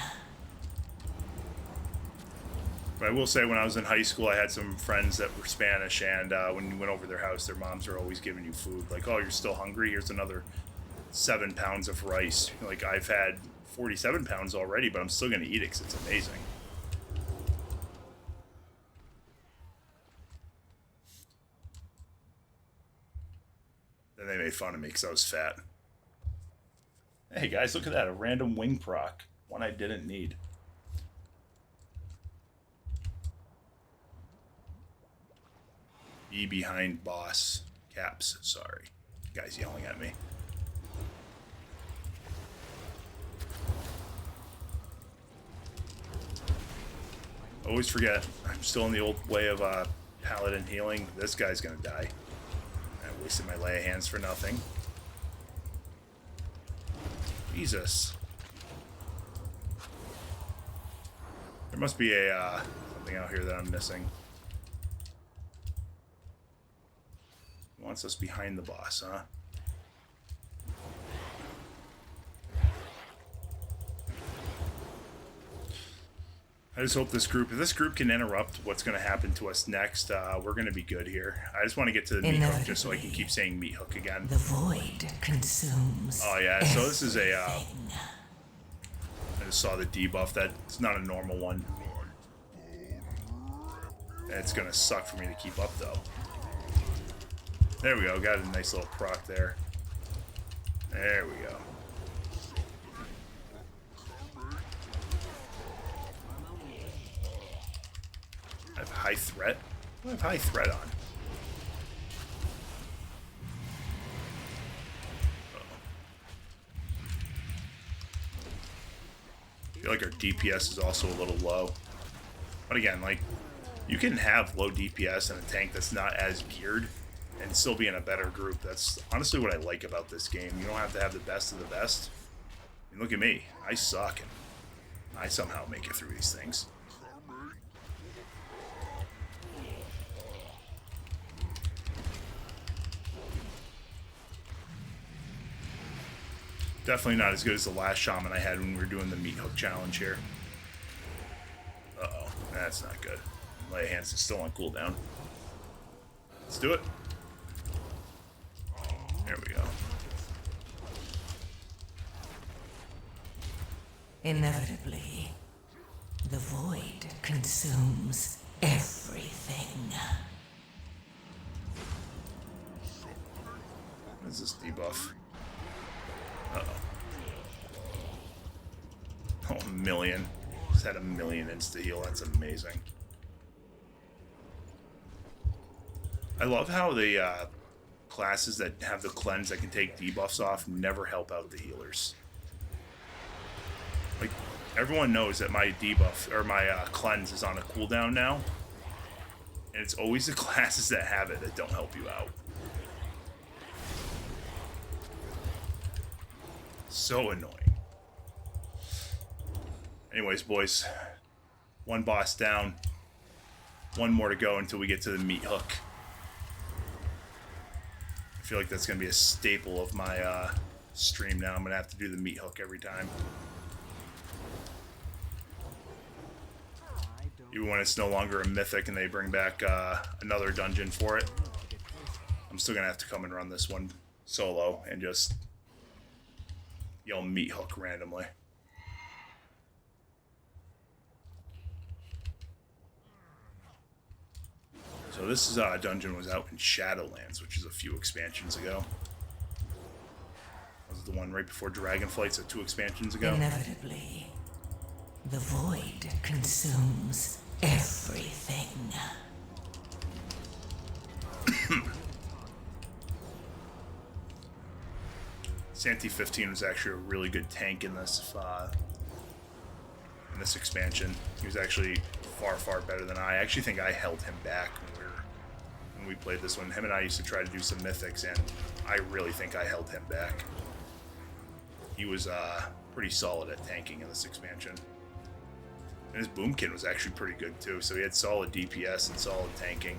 But I will say, when I was in high school, I had some friends that were Spanish, and when you went over their house, their moms were always giving you food. Like, oh, you're still hungry? Here's another 7 pounds of rice. Like, I've had 47 pounds already, but I'm still going to eat it because it's amazing. Then they made fun of me because I was fat. Hey guys, look at that. A random wing proc. One I didn't need. Be behind boss. Caps, sorry. Guy's yelling at me. Always forget, I'm still in the old way of paladin healing. This guy's gonna die. I wasted my lay of hands for nothing. Jesus. There must be a something out here that I'm missing. He wants us behind the boss, huh? I just hope if this group can interrupt what's going to happen to us next, we're going to be good here. I just want to get to the meat hook just so I can keep saying meat hook again. The void consumes. Oh yeah, so this is a, I just saw the debuff. That's not a normal one. It's going to suck for me to keep up though. There we go, got a nice little proc there. There we go. I have high threat? What do I have high threat on? I feel like our DPS is also a little low. But again, like, you can have low DPS in a tank that's not as geared and still be in a better group. That's honestly what I like about this game. You don't have to have the best of the best. I mean, look at me. I suck, and I somehow make it through these things. Definitely not as good as the last shaman I had when we were doing the meat hook challenge here. Uh-oh, that's not good. My hands is still on cooldown. Let's do it. There we go. Inevitably, the void consumes everything. What is this debuff? Uh-oh. Oh, a million. Just had a million insta-heal. That's amazing. I love how the classes that have the cleanse that can take debuffs off never help out the healers. Like, everyone knows that my debuff, or my cleanse is on a cooldown now. And it's always the classes that have it that don't help you out. So annoying. Anyways, boys. One boss down. One more to go until we get to the meat hook. I feel like that's going to be a staple of my stream now. I'm going to have to do the meat hook every time. Even when it's no longer a mythic and they bring back another dungeon for it. I'm still going to have to come and run this one solo and just yell meat hook randomly. So this is dungeon was out in Shadowlands, which is a few expansions ago. Was it the one right before Dragonflight, so 2 expansions ago? Inevitably, the void consumes everything. Santi 15 was actually a really good tank in this expansion. He was actually far, far better than I actually think I held him back when we played this one. Him and I used to try to do some mythics, and I really think I held him back. He was pretty solid at tanking in this expansion. And his boomkin was actually pretty good too, so he had solid DPS and solid tanking.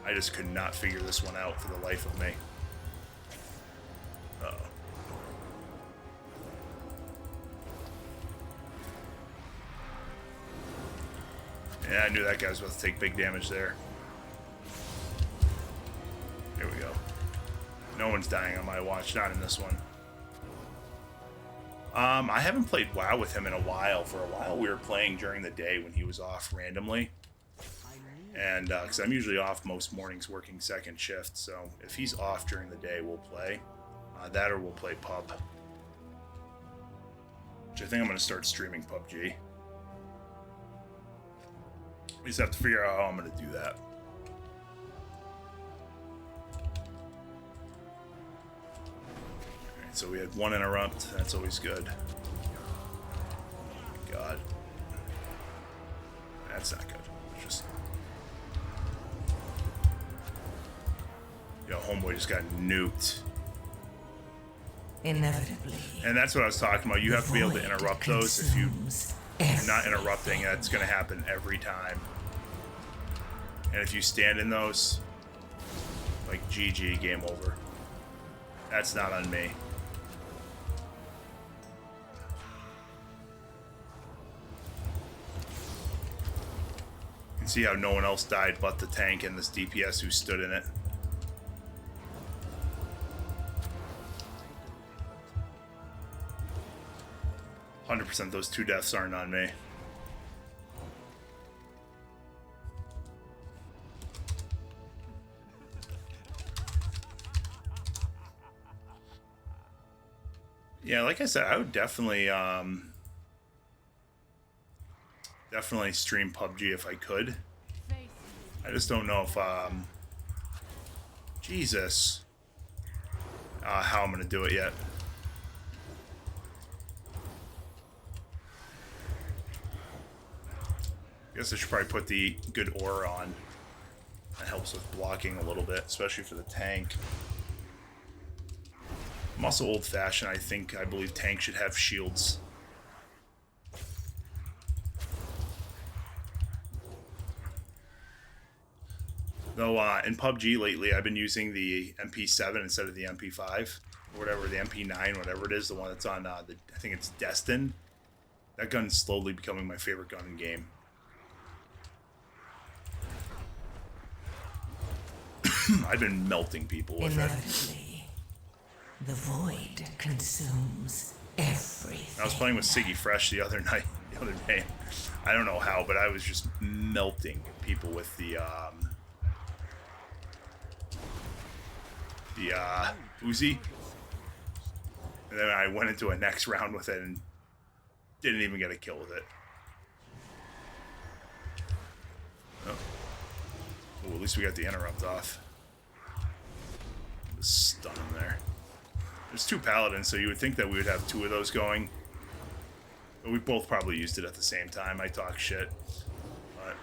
I just could not figure this one out for the life of me. Uh-oh. Yeah, I knew that guy was about to take big damage there. Here we go. No one's dying on my watch, not in this one. I haven't played WoW with him in a while. For a while, we were playing during the day when he was off randomly. And, because I'm usually off most mornings working second shift, so if he's off during the day, we'll play. That or we'll play pub. Which I think I'm going to start streaming PUBG. We just have to figure out how I'm going to do that. Alright, so we had one interrupt. That's always good. God. That's not good. It's just... Yo, homeboy just got nuked. Inevitably. And that's what I was talking about. You have to be able to interrupt those. If you're not interrupting, that's going to happen every time. And if you stand in those, like GG, game over. That's not on me. You can see how no one else died but the tank and this DPS who stood in it. %, those 2 deaths aren't on me. Yeah, like I said, I would definitely stream PUBG if I could. I just don't know if Jesus, how I'm gonna do it yet. I guess I should probably put the good aura on. That helps with blocking a little bit, especially for the tank. I'm also old-fashioned. I believe tank should have shields. Though in PUBG lately, I've been using the MP7 instead of the MP5, or whatever, the MP9, whatever it is, the one that's on, I think it's Destin. That gun's slowly becoming my favorite gun in game. I've been melting people with it. The void consumes everything. I was playing with Siggy Fresh the other day. I don't know how, but I was just melting people with the Uzi. And then I went into a next round with it and didn't even get a kill with it. Oh. Ooh, at least we got the interrupt off. Just stun him there. There's 2 paladins, so you would think that we would have 2 of those going. But we both probably used it at the same time. I talk shit. But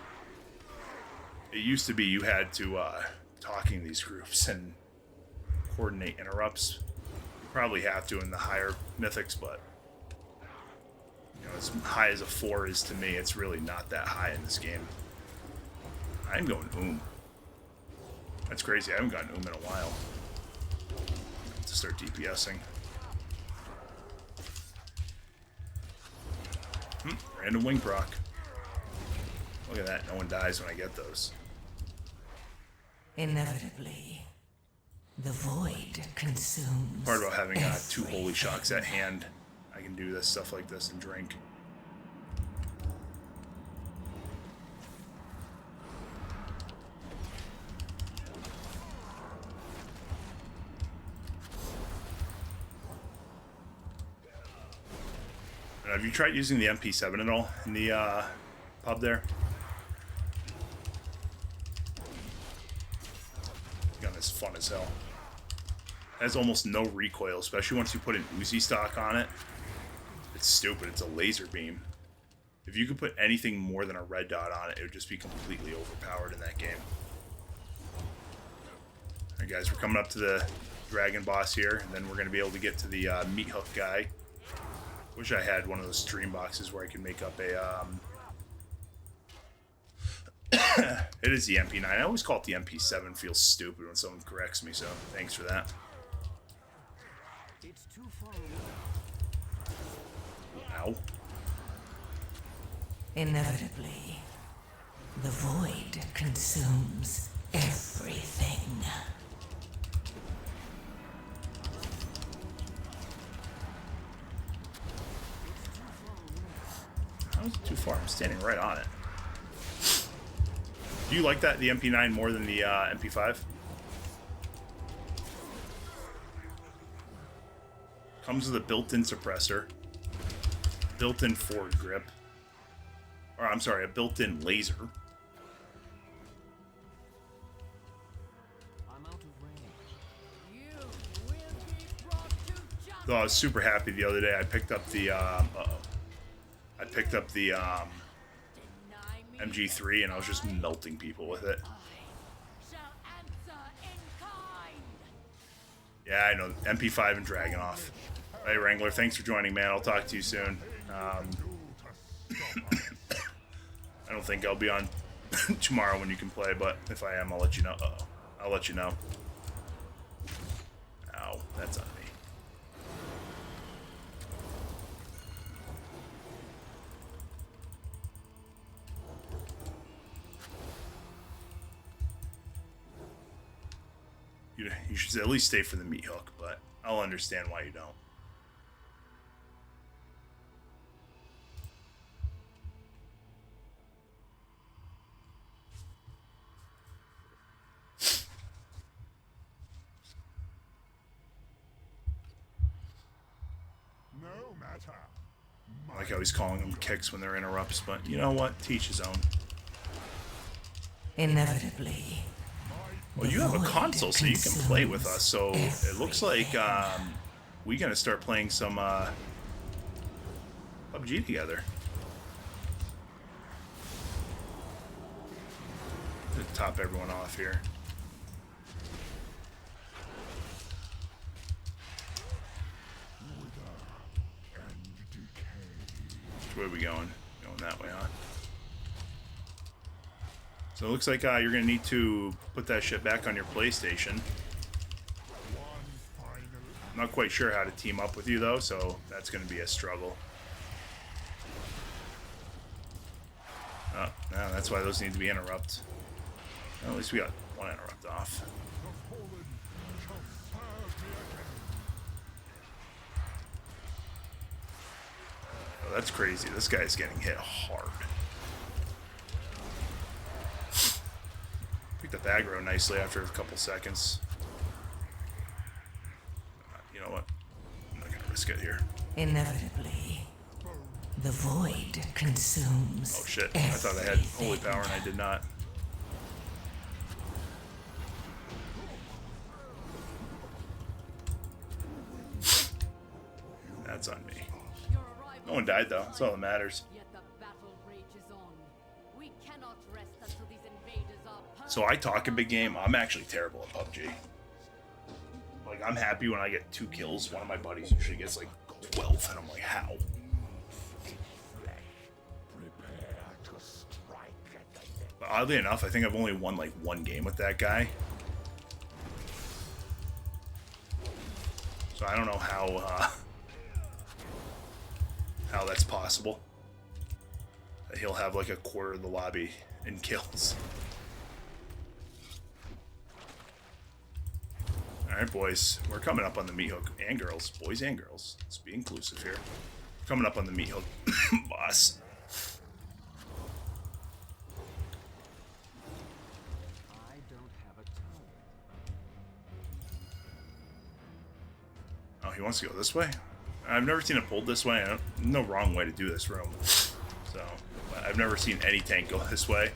it used to be you had to talking these groups and coordinate interrupts. You probably have to in the higher mythics, but you know, as high as a 4 is to me, it's really not that high in this game. I'm going That's crazy. I haven't gotten in a while. To start DPSing. Random wing proc. Look at that. No one dies when I get those. Inevitably, the void consumes. Part about having 2 holy shocks at hand, I can do this stuff like this and drink. Have you tried using the MP7 at all in the pub there? Gun is fun as hell. It has almost no recoil, especially once you put an Uzi stock on it. It's stupid. It's a laser beam. If you could put anything more than a red dot on it, it would just be completely overpowered in that game. Alright guys, we're coming up to the dragon boss here, and then we're going to be able to get to the meat hook guy. Wish I had one of those stream boxes where I could make up a... It is the MP9. I always call it the MP7. Feels stupid when someone corrects me, so thanks for that. It's too far away. Ow. Inevitably, the void consumes everything. How is it too far? I'm standing right on it. Do you like that, the MP9, more than the MP5? Comes with a built-in suppressor, built-in forward grip, or I'm sorry, a built-in laser. I'm out of range. You will be brought to justice. So I was super happy the other day. I picked up the I picked up the Deny me, MG3, and I was just melting people with it. shall answer in kind. Yeah, I know. MP5 and Dragunov. Hey, Wrangler, thanks for joining, man. I'll talk to you soon. I don't think I'll be on tomorrow when you can play, but if I am, I'll let you know. Uh-oh. I'll let you know. Ow, that's on me. You should at least stay for the meat hook, but I'll understand why you don't. No matter. I like how he's calling them kicks when they're interrupts, but you know what? Teach his own. Inevitably. Well, you have a console, so you can play with us. So it looks like we're gonna start playing some PUBG together. To top everyone off here. Which way are we going? Going that way, huh? So it looks like you're going to need to put that shit back on your PlayStation. I'm not quite sure how to team up with you, though, so that's going to be a struggle. Oh, no, that's why those need to be interrupt. Well, at least we got one interrupt off. Oh, that's crazy. This guy's getting hit hard. Picked up aggro nicely after a couple seconds. You know what? I'm not gonna risk it here. Inevitably, the void consumes. Oh shit! I thought I had holy power and I did not. That's on me. Your arrival No one died though. That's all that matters. Yet the battle rages on. We cannot rest until these invaders are So I talk a big game. I'm actually terrible at PUBG. Like, I'm happy when I get 2 kills. One of my buddies usually gets like 12, and I'm like, how? But oddly enough, I think I've only won like 1 game with that guy. So I don't know how that's possible. That he'll have like a quarter of the lobby in kills. Alright, boys. We're coming up on the meat hook. And girls. Boys and girls. Let's be inclusive here. Coming up on the meat hook. Boss. I don't have a tower. Oh, he wants to go this way? I've never seen it pulled this way. No wrong way to do this room. So, I've never seen any tank go this way.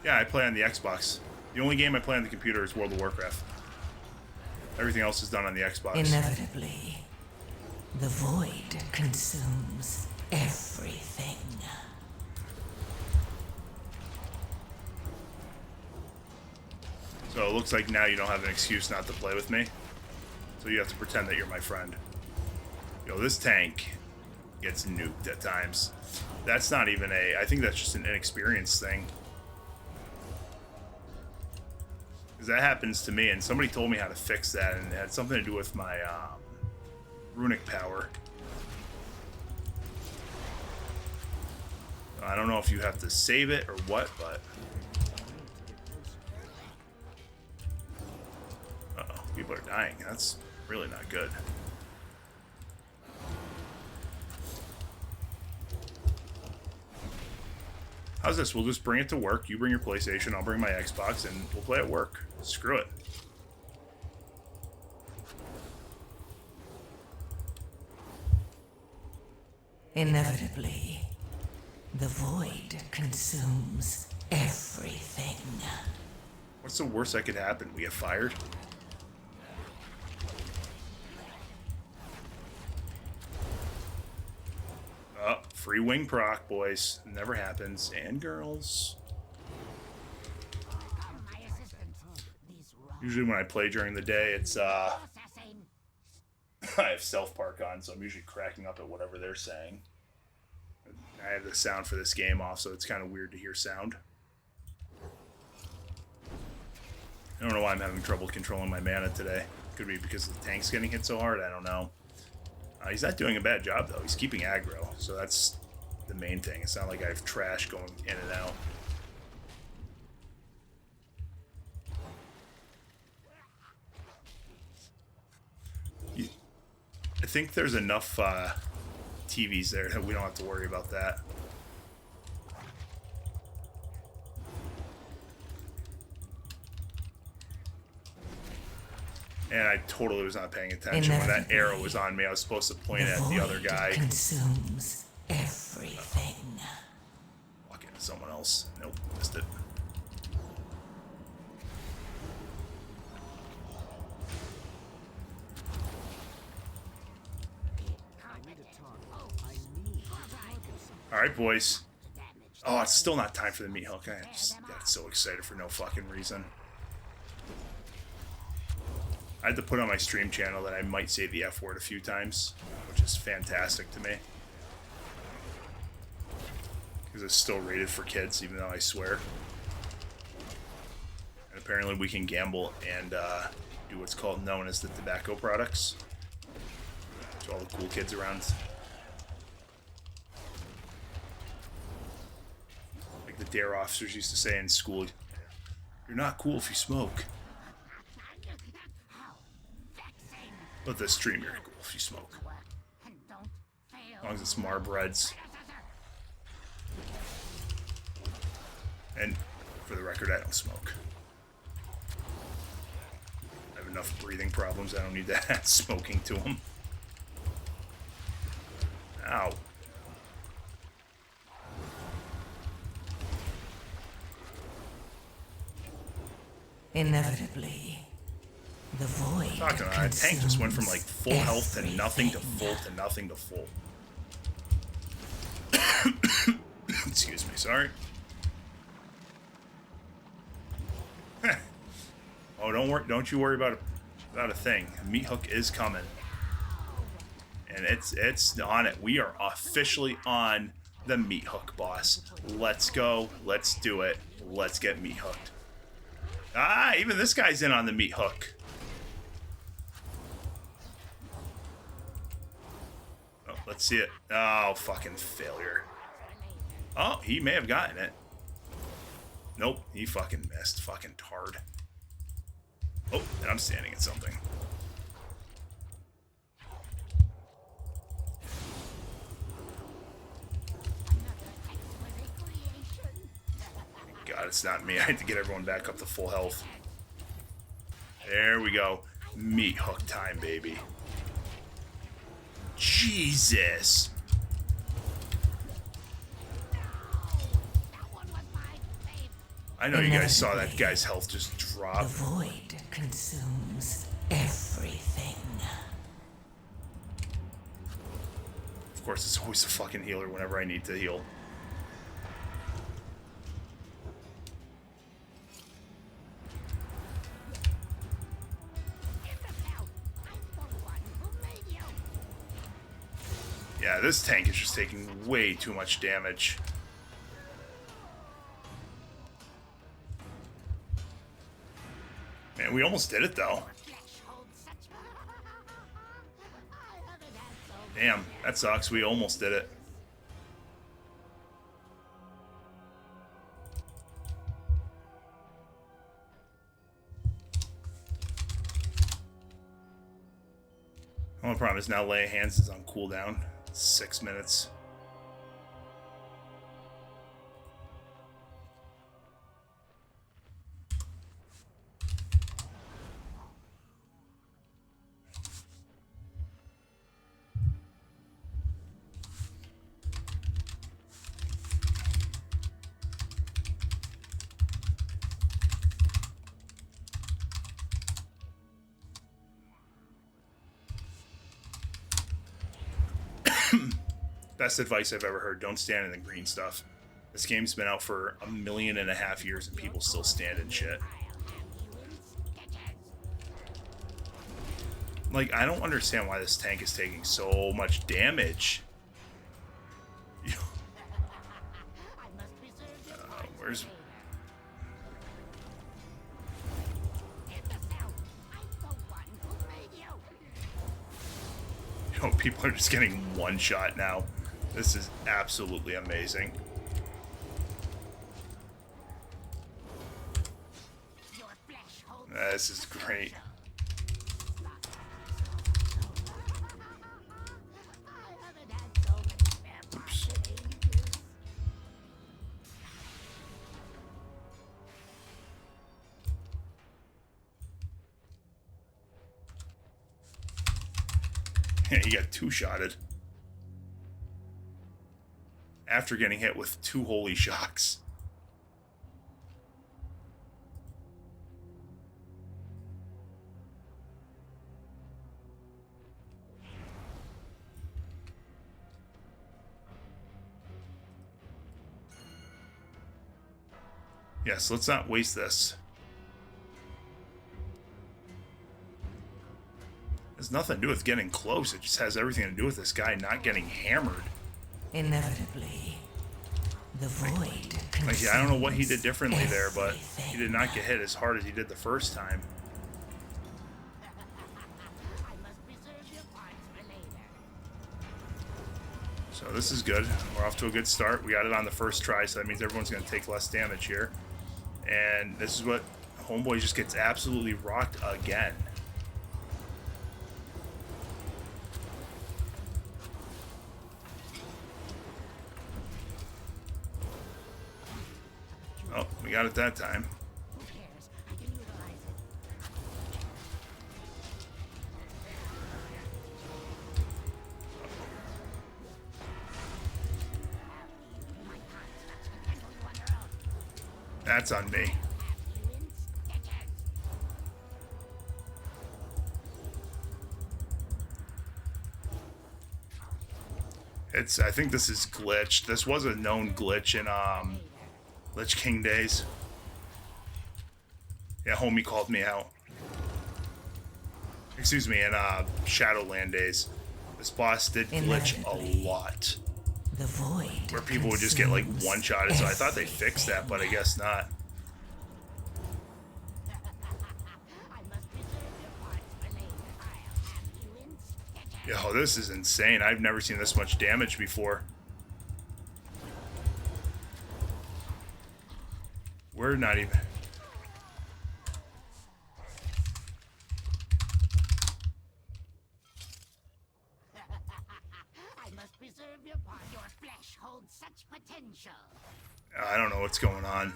Yeah, I play on the Xbox. The only game I play on the computer is World of Warcraft. Everything else is done on the Xbox. Inevitably, the void consumes everything. So it looks like now you don't have an excuse not to play with me. So you have to pretend that you're my friend. Yo, this tank gets nuked at times. That's not even I think that's just an inexperience thing. Because that happens to me, and somebody told me how to fix that, and it had something to do with my runic power. I don't know if you have to save it or what, but... Uh-oh, people are dying. That's really not good. How's this? We'll just bring it to work. You bring your PlayStation, I'll bring my Xbox, and we'll play at work. Screw it. Inevitably, the void consumes everything. What's the worst that could happen? We get fired? Oh, free wing proc, boys. Never happens. And girls. Usually when I play during the day, it's, I have Self Park on, so I'm usually cracking up at whatever they're saying. I have the sound for this game off, so it's kind of weird to hear sound. I don't know why I'm having trouble controlling my mana today. Could be because the tank's getting hit so hard, I don't know. He's not doing a bad job, though. He's keeping aggro, so that's the main thing. It's not like I have trash going in and out. I think there's enough TVs there that we don't have to worry about that. And I totally was not paying attention when that arrow was on me. I was supposed to point at the other guy. Consumes everything. Walk into someone else. Nope, missed it. All right, boys. Oh, it's still not time for the meat hook. I just got so excited for no fucking reason. I had to put on my stream channel that I might say the F word a few times, which is fantastic to me. Because it's still rated for kids, even though I swear. And apparently we can gamble and do what's called known as the tobacco products. To all the cool kids around. Like the dare officers used to say in school, you're not cool if you smoke. But the stream, you're cool if you smoke. As long as it's Marbreds. And for the record, I don't smoke. I have enough breathing problems. I don't need to add smoking to them. Ow. Inevitably, the void. Talking about that tank just went from like full health to nothing to full to nothing to full. Excuse me, sorry. Oh, don't you worry about a thing. Meat hook is coming, and it's on it. We are officially on the meat hook, boss. Let's go. Let's do it. Let's get meat hooked. Ah, even this guy's in on the meat hook. Oh, let's see it. Oh, fucking failure. Oh, he may have gotten it. Nope, he fucking missed. Fucking tard. Oh, and I'm standing at something. God, it's not me. I had to get everyone back up to full health. There we go. Meat hook time, baby. Jesus. I know you guys saw that guy's health just drop. The void consumes everything. Of course, it's always a fucking healer whenever I need to heal. Yeah, this tank is just taking way too much damage. Man, we almost did it though. Damn, that sucks. We almost did it. The only problem is now Lay of Hands is on cooldown. 6 minutes. Best advice I've ever heard, don't stand in the green stuff. This game's been out for 1.5 million years and people still stand in shit. Like, I don't understand why this tank is taking so much damage. Where's... Yo, people are just getting one shot now. This is absolutely amazing. This is great. Oops. Yeah, he got two-shotted. After getting hit with 2 holy shocks. Yes, let's not waste this. It has nothing to do with getting close. It just has everything to do with this guy not getting hammered. Inevitably, the void. Like, yeah, I don't know what he did differently there, but he did not get hit as hard as he did the first time. So this is good. We're off to a good start. We got it on the first try, so that means everyone's going to take less damage here. And this is what Homeboy just gets absolutely rocked again. Oh, we got it that time. That's on me. I think this is glitched. This was a known glitch in Lich King days. Yeah, homie called me out. Excuse me, in Shadowland days. This boss did glitch a lot. The void. Where people would just get like one-shotted, so I thought they fixed that, but I guess not. Yo, this is insane. I've never seen this much damage before. We're not even... I must preserve your part. Your flesh holds such potential. I don't know what's going on.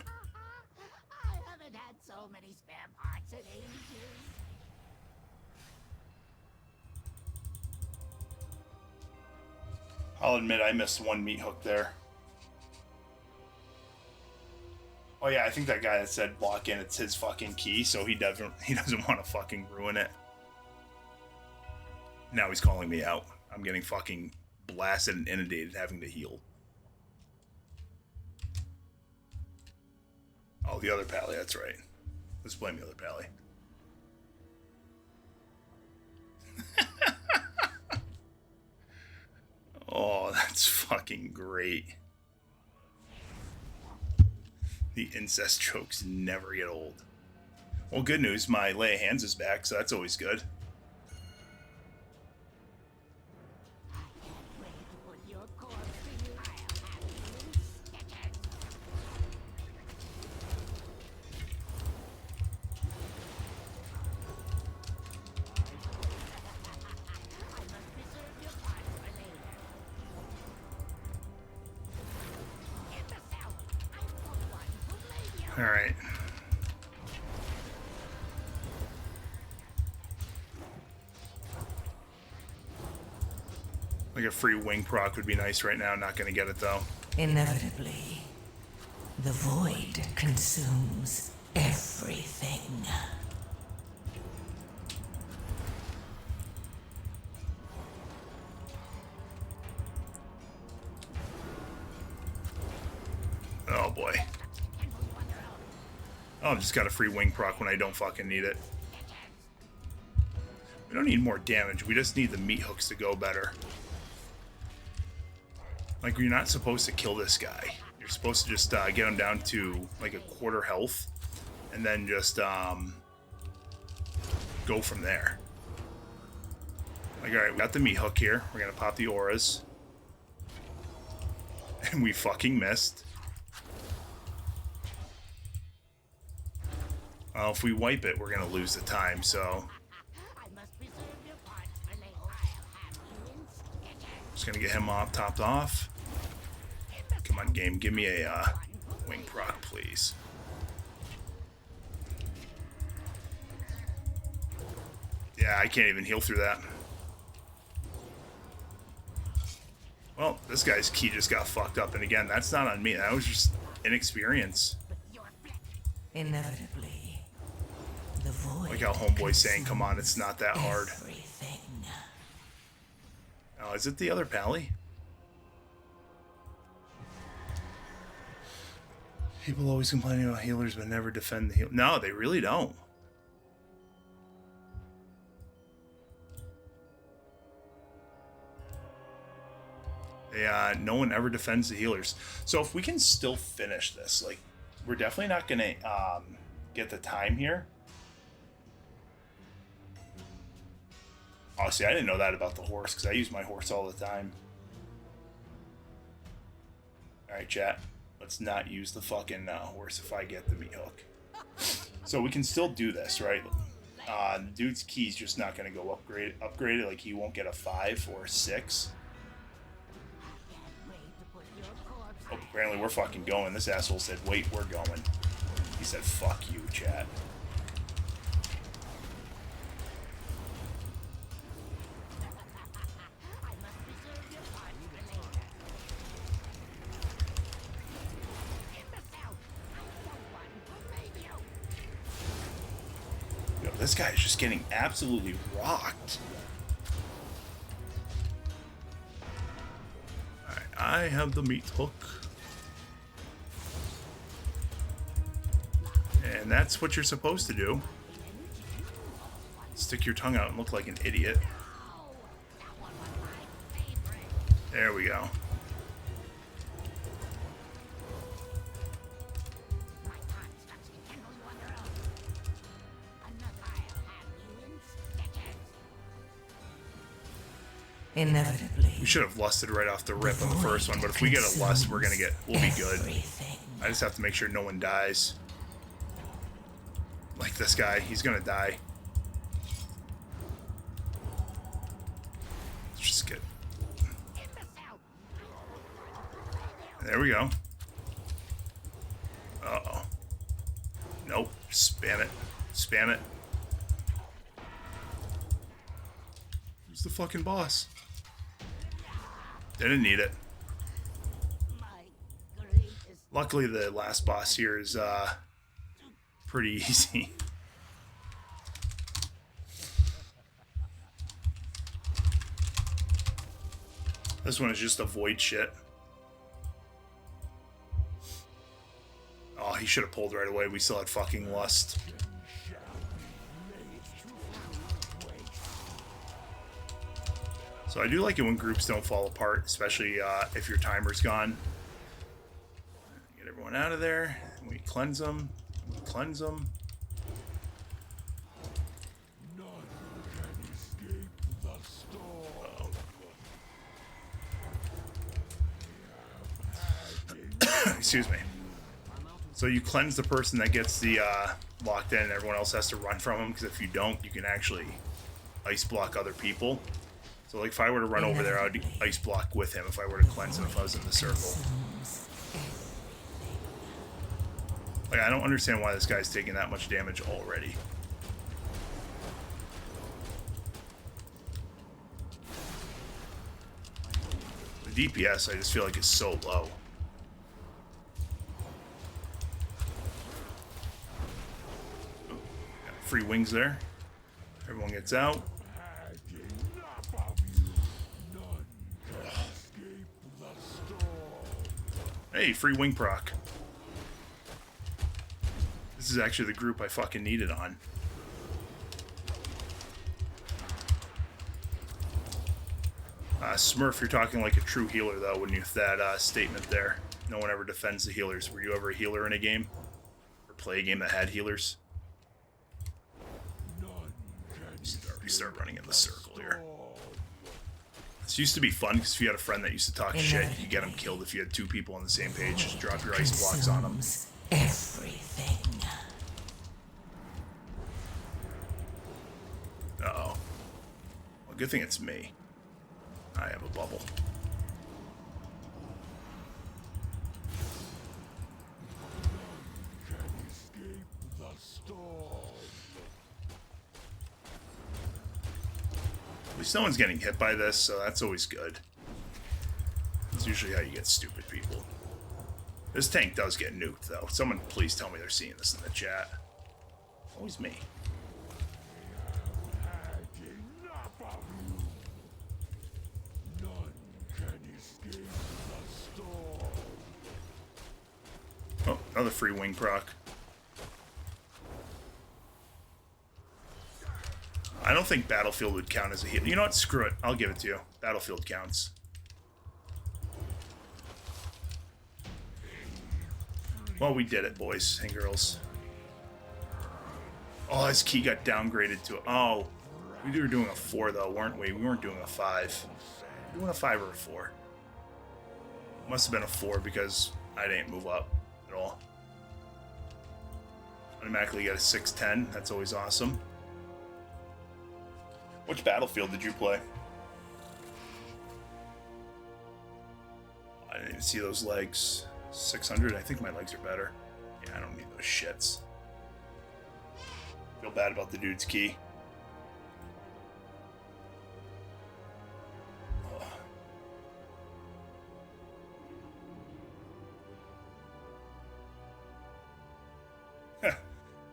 I haven't had so many spare parts in ages. I'll admit I missed one meat hook there. Oh yeah, I think that guy that said block in, it's his fucking key, so he doesn't want to fucking ruin it. Now he's calling me out. I'm getting fucking blasted and inundated having to heal. Oh, the other pally, that's right. Let's blame the other pally. Oh, that's fucking great. The incest jokes never get old. Well, good news, my lay of hands is back, so that's always good. Alright. Like a free wing proc would be nice right now. Not gonna get it though. Inevitably, the void consumes everything. Oh boy. Oh, just got a free wing proc when I don't fucking need it. We don't need more damage. We just need the meat hooks to go better. Like, you're not supposed to kill this guy. You're supposed to just get him down to like a quarter health, and then just go from there. Like, all right, we got the meat hook here. We're gonna pop the auras, and we fucking missed. Well, if we wipe it, we're gonna lose the time. So, just gonna get him off, topped off. Come on, game, give me a wing proc, please. Yeah, I can't even heal through that. Well, this guy's key just got fucked up, and again, that's not on me. That was just inexperience. Inevitably, the void. Like how Homeboy's saying, come on, it's not that hard. Everything. Oh, is it the other pally? People always complaining about healers but never defend the heal. No, they really don't. No one ever defends the healers. So if we can still finish this, like, we're definitely not gonna get the time here. Oh, see, I didn't know that about the horse because I use my horse all the time. All right, chat. Let's not use the fucking horse if I get the meat hook. So we can still do this, right? The dude's key's just not going to go upgraded. Like, he won't get a 5 or a 6. Oh, apparently we're fucking going. This asshole said, wait, we're going. He said, fuck you, chat. This guy is just getting absolutely rocked. Alright, I have the meat hook. And that's what you're supposed to do. Stick your tongue out and look like an idiot. There we go. Inevitably. We should have lusted right off the rip on the first one, but if we get a lust, we'll be good. Everything. I just have to make sure no one dies. Like this guy, he's gonna die. Let's just get... There we go. Uh-oh. Nope. Spam it. Spam it. Who's the fucking boss? Didn't need it. Luckily, the last boss here is pretty easy. This one is just avoid shit. Oh, he should have pulled right away. We still had fucking lust. So I do like it when groups don't fall apart, especially if your timer's gone. Get everyone out of there. We cleanse them. We cleanse them. Excuse me. So you cleanse the person that gets the locked in, and everyone else has to run from them, because if you don't, you can actually ice block other people. So like if I were to run over there, I would ice block with him if I were to cleanse him if I was in the circle. Like, I don't understand why this guy's taking that much damage already. The DPS, I just feel like, is so low. Free wings there. Everyone gets out. Hey, free wing proc. This is actually the group I fucking needed on. Smurf, you're talking like a true healer, though, wouldn't you, with that statement there? No one ever defends the healers. Were you ever a healer in a game? Or play a game that had healers? Start running in the circle here. This used to be fun because if you had a friend that used to talk shit, you could get him killed if you had two people on the same page. Just drop your ice blocks on them. Everything. Uh-oh. Well, good thing it's me. I have a bubble. At least no one's getting hit by this, so that's always good. That's usually how you get stupid people. This tank does get nuked, though. Someone please tell me they're seeing this in the chat. Always me. Oh, another free wing proc. I don't think Battlefield would count as a heal. You know what? Screw it. I'll give it to you. Battlefield counts. Well, we did it, boys and girls. Oh, his key got downgraded to... Oh, we were doing a 4, though, weren't we? We weren't doing a 5. We were doing a 5 or a 4. Must have been a 4 because I didn't move up at all. Automatically got a 610. That's always awesome. Which Battlefield did you play? I didn't even see those legs. 600? I think my legs are better. Yeah, I don't need those shits. Feel bad about the dude's key.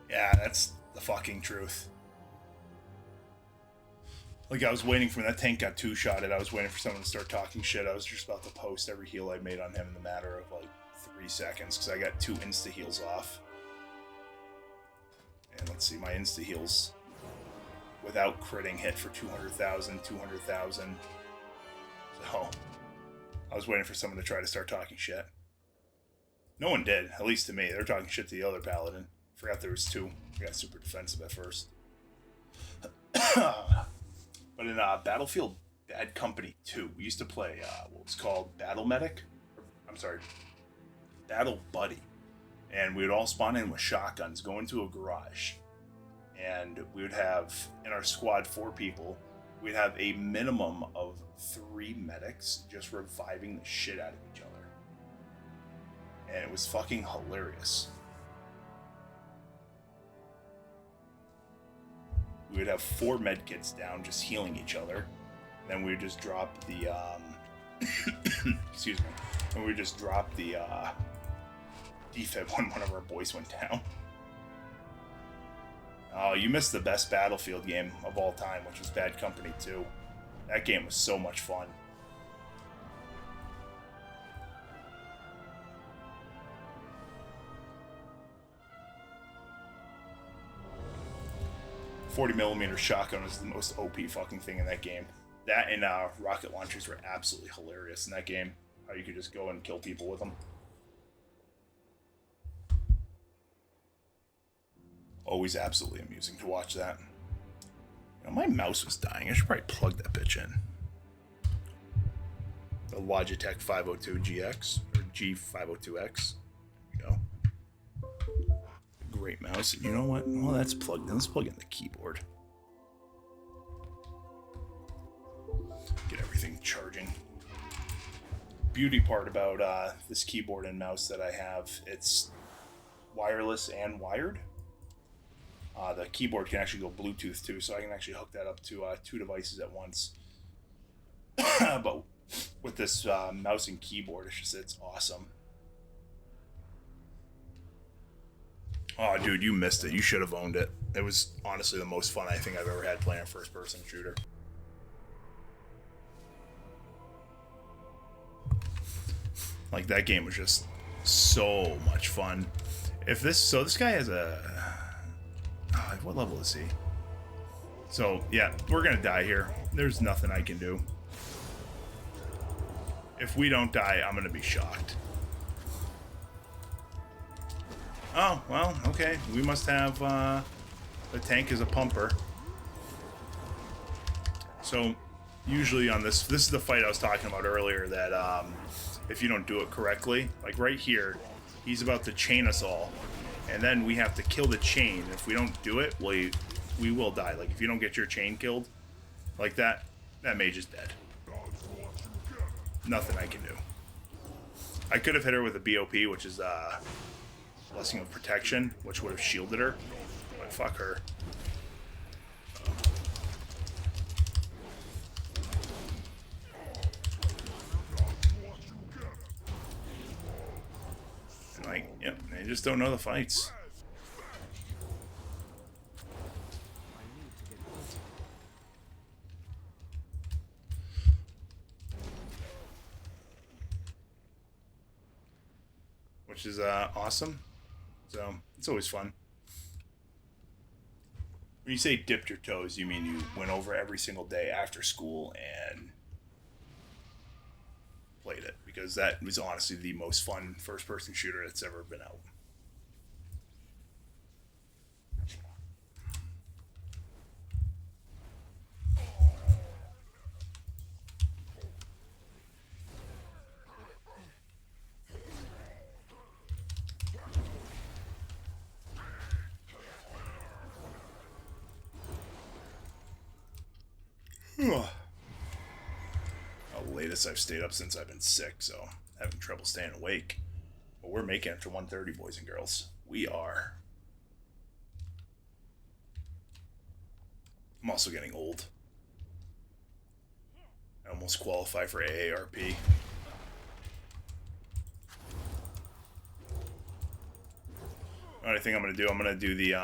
Yeah, that's the fucking truth. Like, I was waiting for when that tank got two-shotted. I was waiting for someone to start talking shit. I was just about to post every heal I made on him in the matter of, like, 3 seconds, because I got 2 insta-heals off. And let's see, my insta-heals without critting hit for 200,000, 200,000. So, I was waiting for someone to try to start talking shit. No one did, at least to me. They were talking shit to the other paladin. Forgot there was 2. I got super defensive at first. But in Battlefield Bad Company 2, we used to play what was called Battle Medic. I'm sorry, Battle Buddy. And we would all spawn in with shotguns, go into a garage. And we would have, in our squad, 4 people. We'd have a minimum of 3 medics just reviving the shit out of each other. And it was fucking hilarious. We would have 4 medkits down, just healing each other. Then we would just drop the, excuse me. And we would just drop the, defib when one of our boys went down. Oh, you missed the best Battlefield game of all time, which was Bad Company 2. That game was so much fun. 40mm shotgun was the most OP fucking thing in that game. That and rocket launchers were absolutely hilarious in that game. How you could just go and kill people with them. Always absolutely amusing to watch that. You know, my mouse was dying. I should probably plug that bitch in. The Logitech 502GX or G502X. There you go. Great mouse. You know what? Well, that's plugged in. Let's plug in the keyboard. Get everything charging. Beauty part about this keyboard and mouse that I have, it's wireless and wired. The keyboard can actually go Bluetooth too, so I can actually hook that up to 2 devices at once. But with this mouse and keyboard, it's awesome. Oh, dude, you missed it. You should have owned it. It was honestly the most fun I think I've ever had playing a first-person shooter. Like, that game was just so much fun. So this guy has a... what level is he? So, yeah, we're gonna die here. There's nothing I can do. If we don't die, I'm gonna be shocked. Oh, well, okay. We must have, the tank is a pumper. So, usually on this is the fight I was talking about earlier that, if you don't do it correctly, like right here, he's about to chain us all. And then we have to kill the chain. If we don't do it, we will die. Like, if you don't get your chain killed, like that mage is dead. Nothing I can do. I could have hit her with a BOP, which is Blessing of Protection, which would have shielded her. But fuck her. And like, yep, they just don't know the fights. Which is awesome. So it's always fun. When you say dipped your toes, you mean you went over every single day after school and played it, because that was honestly the most fun first-person shooter that's ever been out. The latest I've stayed up since I've been sick, so having trouble staying awake. But we're making it to 1:30, boys and girls. We are. I'm also getting old. I almost qualify for AARP. What I think I'm gonna do the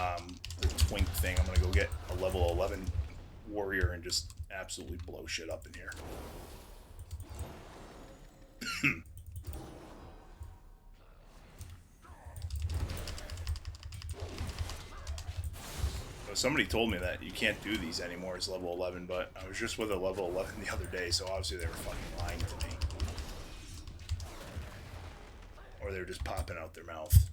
twink thing. I'm gonna go get a level 11 warrior and just absolutely blow shit up in here. Somebody told me that you can't do these anymore as level 11, but I was just with a level 11 the other day, so obviously they were fucking lying to me. Or they were just popping out their mouth.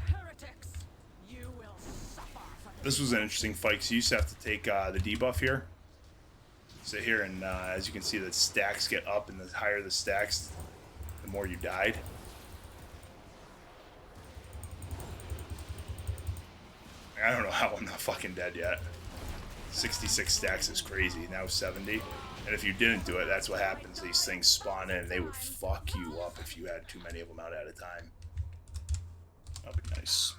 Heretics, you will suffer for This was an interesting fight, because you used to have to take the debuff here. Sit here, and as you can see, the stacks get up, and the higher the stacks, the more you died. I don't know how I'm not fucking dead yet. 66 stacks is crazy. Now 70. And if you didn't do it, that's what happens. These things spawn in, and they would fuck you up if you had too many of them out at a time. That'd be nice.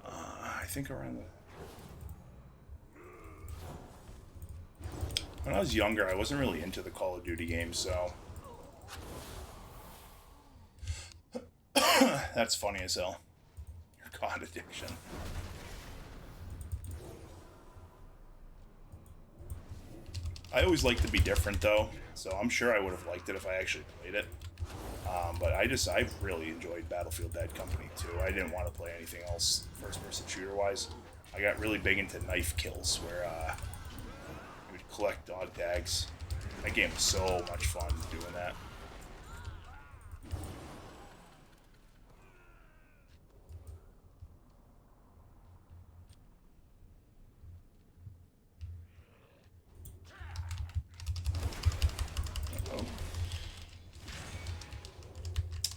I think around the... When I was younger, I wasn't really into the Call of Duty games, so... That's funny as hell. Your COD addiction. I always like to be different, though, so I'm sure I would have liked it if I actually played it. But I really enjoyed Battlefield Bad Company 2. I didn't want to play anything else first-person shooter-wise. I got really big into knife kills, where you would collect dog tags. That game was so much fun doing that.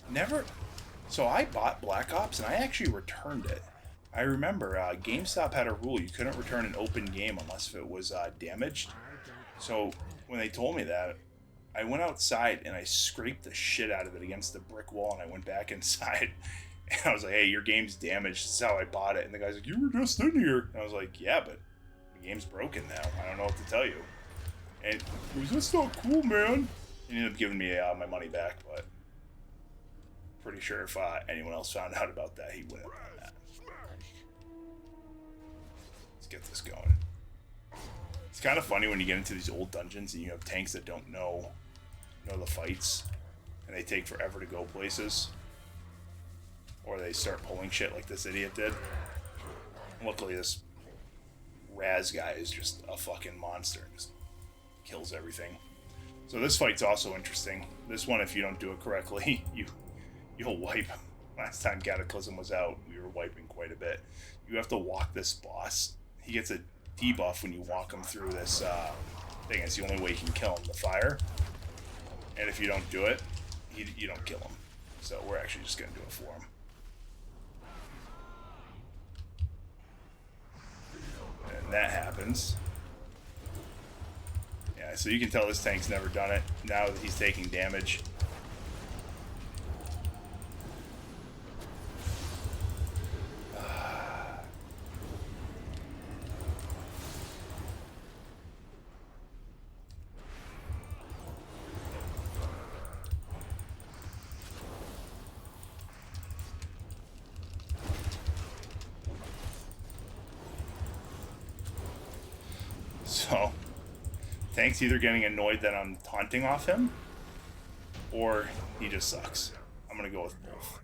Never. So I bought Black Ops and I actually returned it. I remember GameStop had a rule you couldn't return an open game unless if it was damaged. So when they told me that, I went outside and I scraped the shit out of it against the brick wall and I went back inside. And I was like, hey, your game's damaged. This is how I bought it. And the guy's like, you were just in here. And I was like, yeah, but the game's broken now. I don't know what to tell you. And he was, that's not cool, man. He ended up giving me my money back, but pretty sure if anyone else found out about that, he wouldn't have done that. Let's get this going. It's kind of funny when you get into these old dungeons and you have tanks that don't know the fights, and they take forever to go places, or they start pulling shit like this idiot did. Luckily, this Raz guy is just a fucking monster and just kills everything. So this fight's also interesting. This one, if you don't do it correctly, you'll wipe. Last time Cataclysm was out, we were wiping quite a bit. You have to walk this boss. He gets a debuff when you walk him through this thing. It's the only way you can kill him, the fire. And if you don't do it, you don't kill him. So we're actually just going to do it for him. And that happens. Yeah, so you can tell this tank's never done it. Now that he's taking damage. So, Tank's either getting annoyed that I'm taunting off him, or he just sucks. I'm gonna go with both.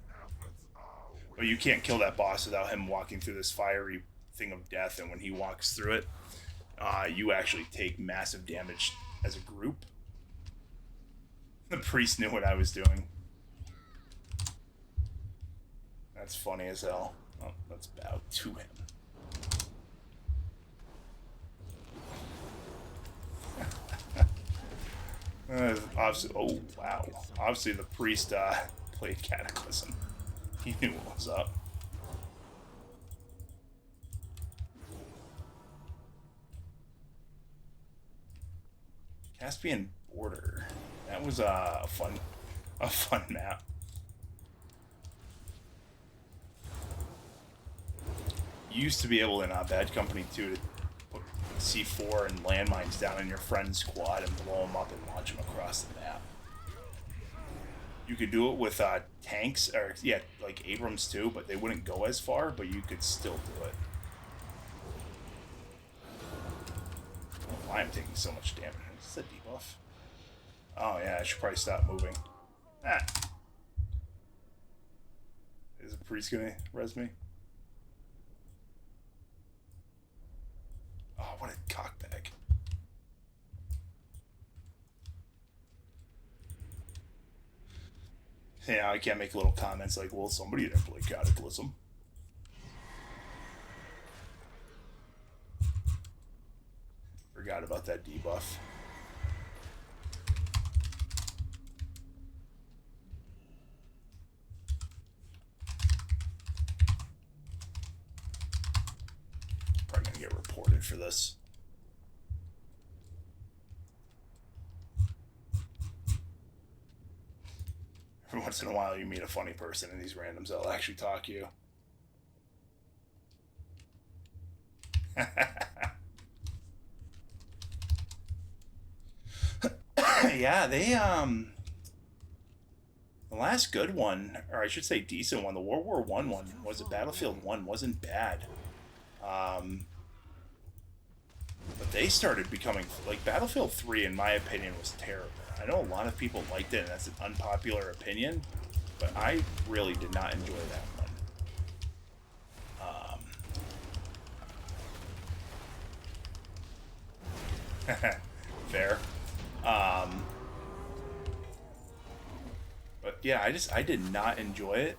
But you can't kill that boss without him walking through this fiery thing of death, and when he walks through it, you actually take massive damage as a group. The priest knew what I was doing. That's funny as hell. Oh, let's bow to him. Obviously, oh wow. Obviously the priest played Cataclysm. He knew what was up. Caspian Border. That was a fun map. You used to be able in Bad Company 2 to put C4 and landmines down in your friend's squad and blow them up and launch them across the map. You could do it with tanks, or yeah, like Abrams too, but they wouldn't go as far, but you could still do it. I don't know why I'm taking so much damage. Is this a debuff? Oh yeah, I should probably stop moving. Ah. Is the priest gonna res me? Oh, what a cockbag. Yeah, I can't make little comments like, well, somebody didn't play Cataclysm. Forgot about that debuff. Probably gonna get reported for this. Every once in a while you meet a funny person and these randoms that'll actually talk to you. Yeah, they the last good one, or I should say decent one, the World War I one, was it Battlefield 1, wasn't bad. But they they started becoming like Battlefield 3 in my opinion was terrible. I know a lot of people liked it and that's an unpopular opinion, but I really did not enjoy that one. Fair. But yeah, I did not enjoy it.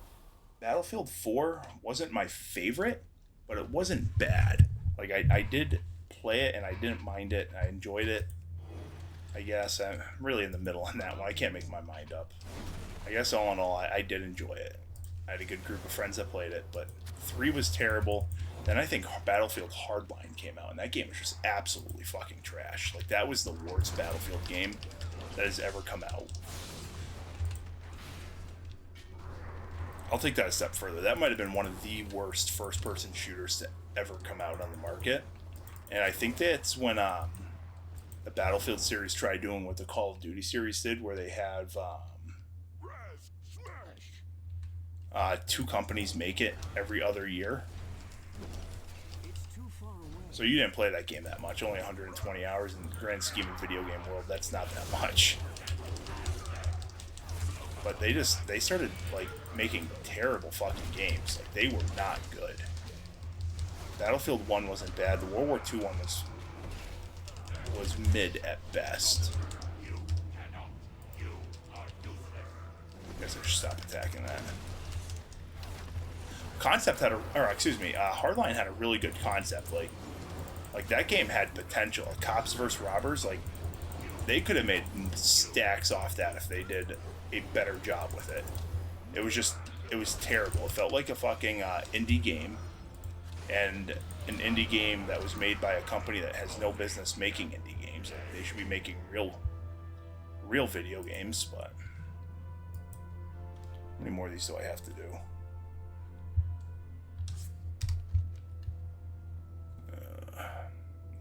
Battlefield 4 wasn't my favorite, but it wasn't bad. Like I did play it and I didn't mind it. I enjoyed it. I guess I'm really in the middle on that one. I can't make my mind up. I guess all in all, I did enjoy it. I had a good group of friends that played it, but 3 was terrible. Then I think Battlefield Hardline came out, and that game was just absolutely fucking trash. Like, that was the worst Battlefield game that has ever come out. I'll take that a step further. That might have been one of the worst first-person shooters to ever come out on the market. And I think that's when the Battlefield series tried doing what the Call of Duty series did, where they have 2 companies make it every other year. So you didn't play that game that much, only 120 hours in the grand scheme of video game world. That's not that much. But they started like making terrible fucking games. Like, they were not good. Battlefield 1 wasn't bad. The World War II one was mid at best. I guess I should stop attacking that. Concept had Hardline had a really good concept. Like that game had potential. Cops versus robbers, like, they could have made stacks off that if they did a better job with it. It was terrible. It felt like a fucking indie game, and an indie game that was made by a company that has no business making indie games. Like, they should be making real video games. But how many more of these do I have to do?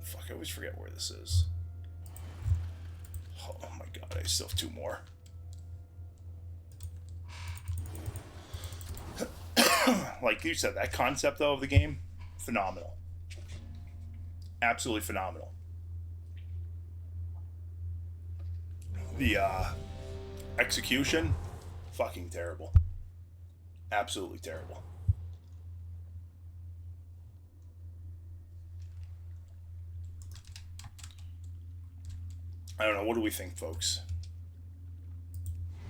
Fuck, I always forget where this is. Oh my god, I still have 2 more. Like you said, that concept though of the game, phenomenal. Absolutely phenomenal. The execution, fucking terrible. Absolutely terrible. I don't know, what do we think, folks?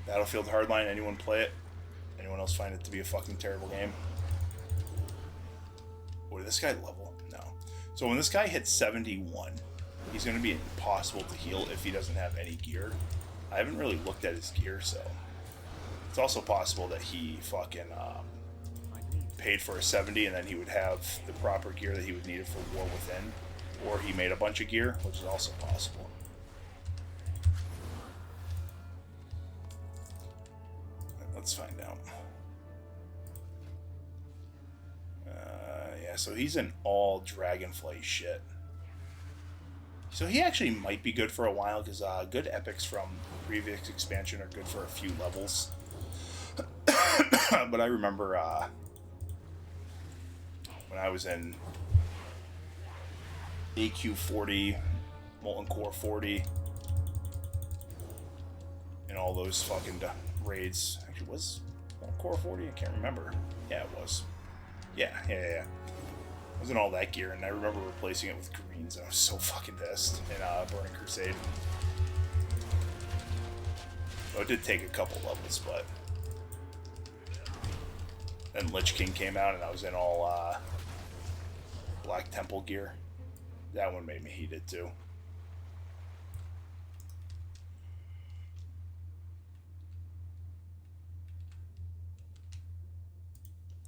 Battlefield Hardline, anyone play it? Anyone else find it to be a fucking terrible game? What did this guy level? No. So when this guy hits 71, he's going to be impossible to heal if he doesn't have any gear. I haven't really looked at his gear, so it's also possible that he fucking paid for a 70 and then he would have the proper gear that he would need for War Within, or he made a bunch of gear, which is also possible. Let's find out. Yeah, so he's in all Dragonfly shit. So he actually might be good for a while, because good epics from the previous expansion are good for a few levels. But I remember when I was in AQ 40, Molten Core 40, and all those fucking raids. Actually, was Molten Core 40? I can't remember. Yeah, it was. Yeah. I was in all that gear, and I remember replacing it with greens, and I was so fucking pissed in Burning Crusade. So it did take a couple levels, but then Lich King came out, and I was in all Black Temple gear. That one made me heated too.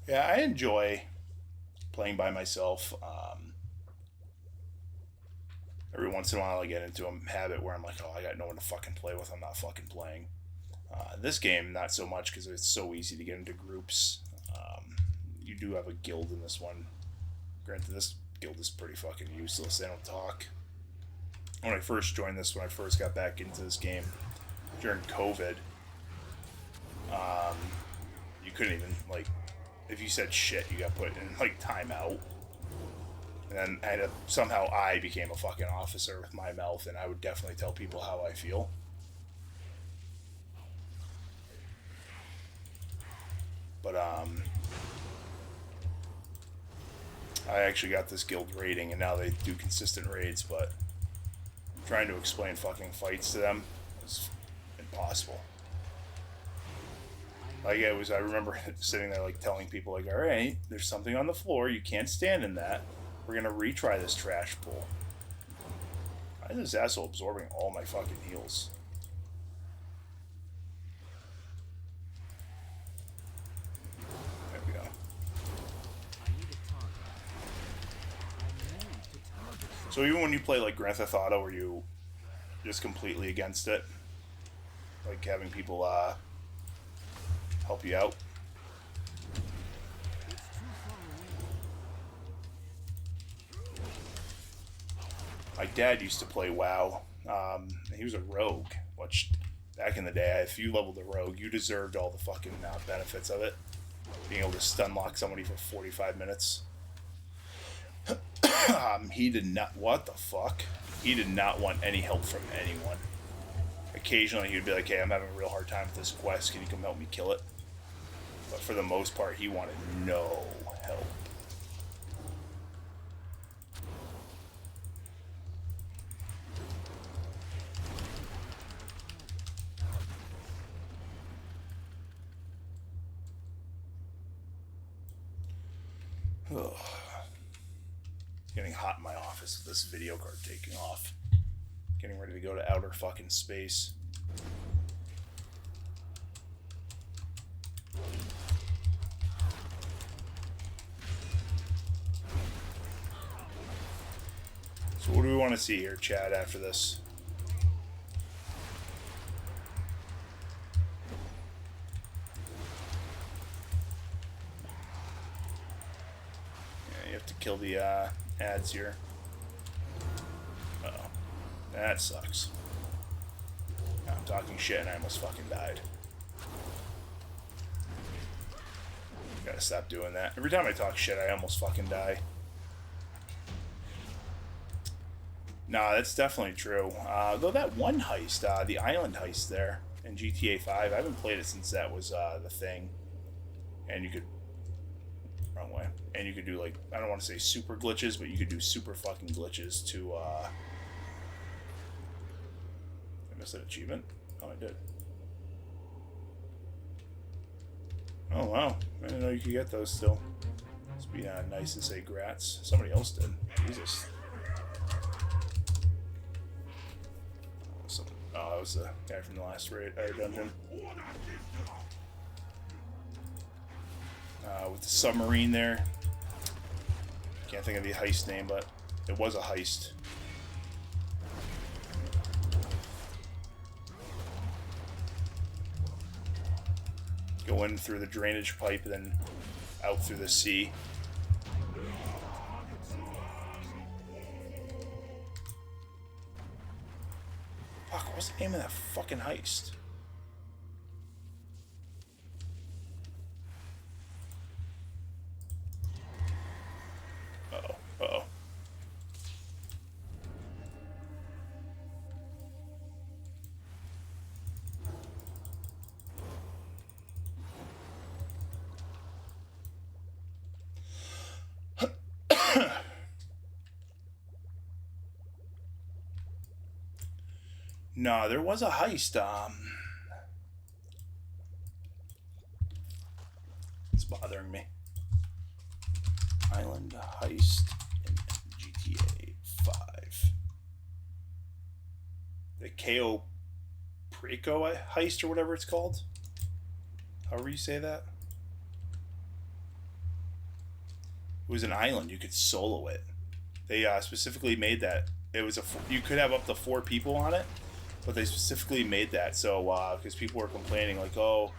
Yeah, I enjoy playing by myself. Every once in a while I get into a habit where I'm like, oh, I got no one to fucking play with, I'm not fucking playing. This game, not so much, because it's so easy to get into groups. You do have a guild in this one. Granted, this guild is pretty fucking useless. They don't talk. When I first joined this, when I first got back into this game, during COVID, you couldn't even, like, if you said shit, you got put in, like, timeout. And then somehow I became a fucking officer with my mouth, and I would definitely tell people how I feel. But, I actually got this guild rating, and now they do consistent raids, but trying to explain fucking fights to them was impossible. Like, I remember sitting there, like, telling people, like, alright, there's something on the floor, you can't stand in that. We're gonna retry this trash pull. Why is this asshole absorbing all my fucking heals? There we go. So even when you play, like, Grand Theft Auto, where you just completely against it, like having people, help you out. My dad used to play WoW. He was a rogue, which back in the day, if you leveled a rogue, you deserved all the fucking benefits of it. Being able to stun lock somebody for 45 minutes. He did not. What the fuck? He did not want any help from anyone. Occasionally, he'd be like, "Hey, I'm having a real hard time with this quest. Can you come help me kill it?" But for the most part, he wanted no help. Ugh. It's getting hot in my office with this video card taking off. Getting ready to go to outer fucking space. So what do we want to see here, Chad, after this? Yeah, you have to kill the ads here. Uh-oh. That sucks. I'm talking shit and I almost fucking died. Gotta stop doing that. Every time I talk shit, I almost fucking die. Nah, that's definitely true. Though that one heist, the island heist there in GTA 5, I haven't played it since that was the thing. And you could... Wrong way. And you could do, like, I don't want to say super glitches, but you could do super fucking glitches to, I missed an achievement? Oh, I did. Oh, wow. I didn't know you could get those still. Must be nice to say grats. Somebody else did. Jesus. Oh, that was the guy from the last raid, dungeon. With the submarine there. Can't think of the heist name, but it was a heist. Go in through the drainage pipe and then out through the sea. Fuck, what's the name of that fucking heist? Uh-oh, uh-oh. No, there was a heist. It's bothering me. Island heist in GTA 5. The KO Preco heist or whatever it's called. However you say that. It was an island. You could solo it. They specifically made that. It was you could have up to 4 people on it. But they specifically made that so, because people were complaining, like, oh,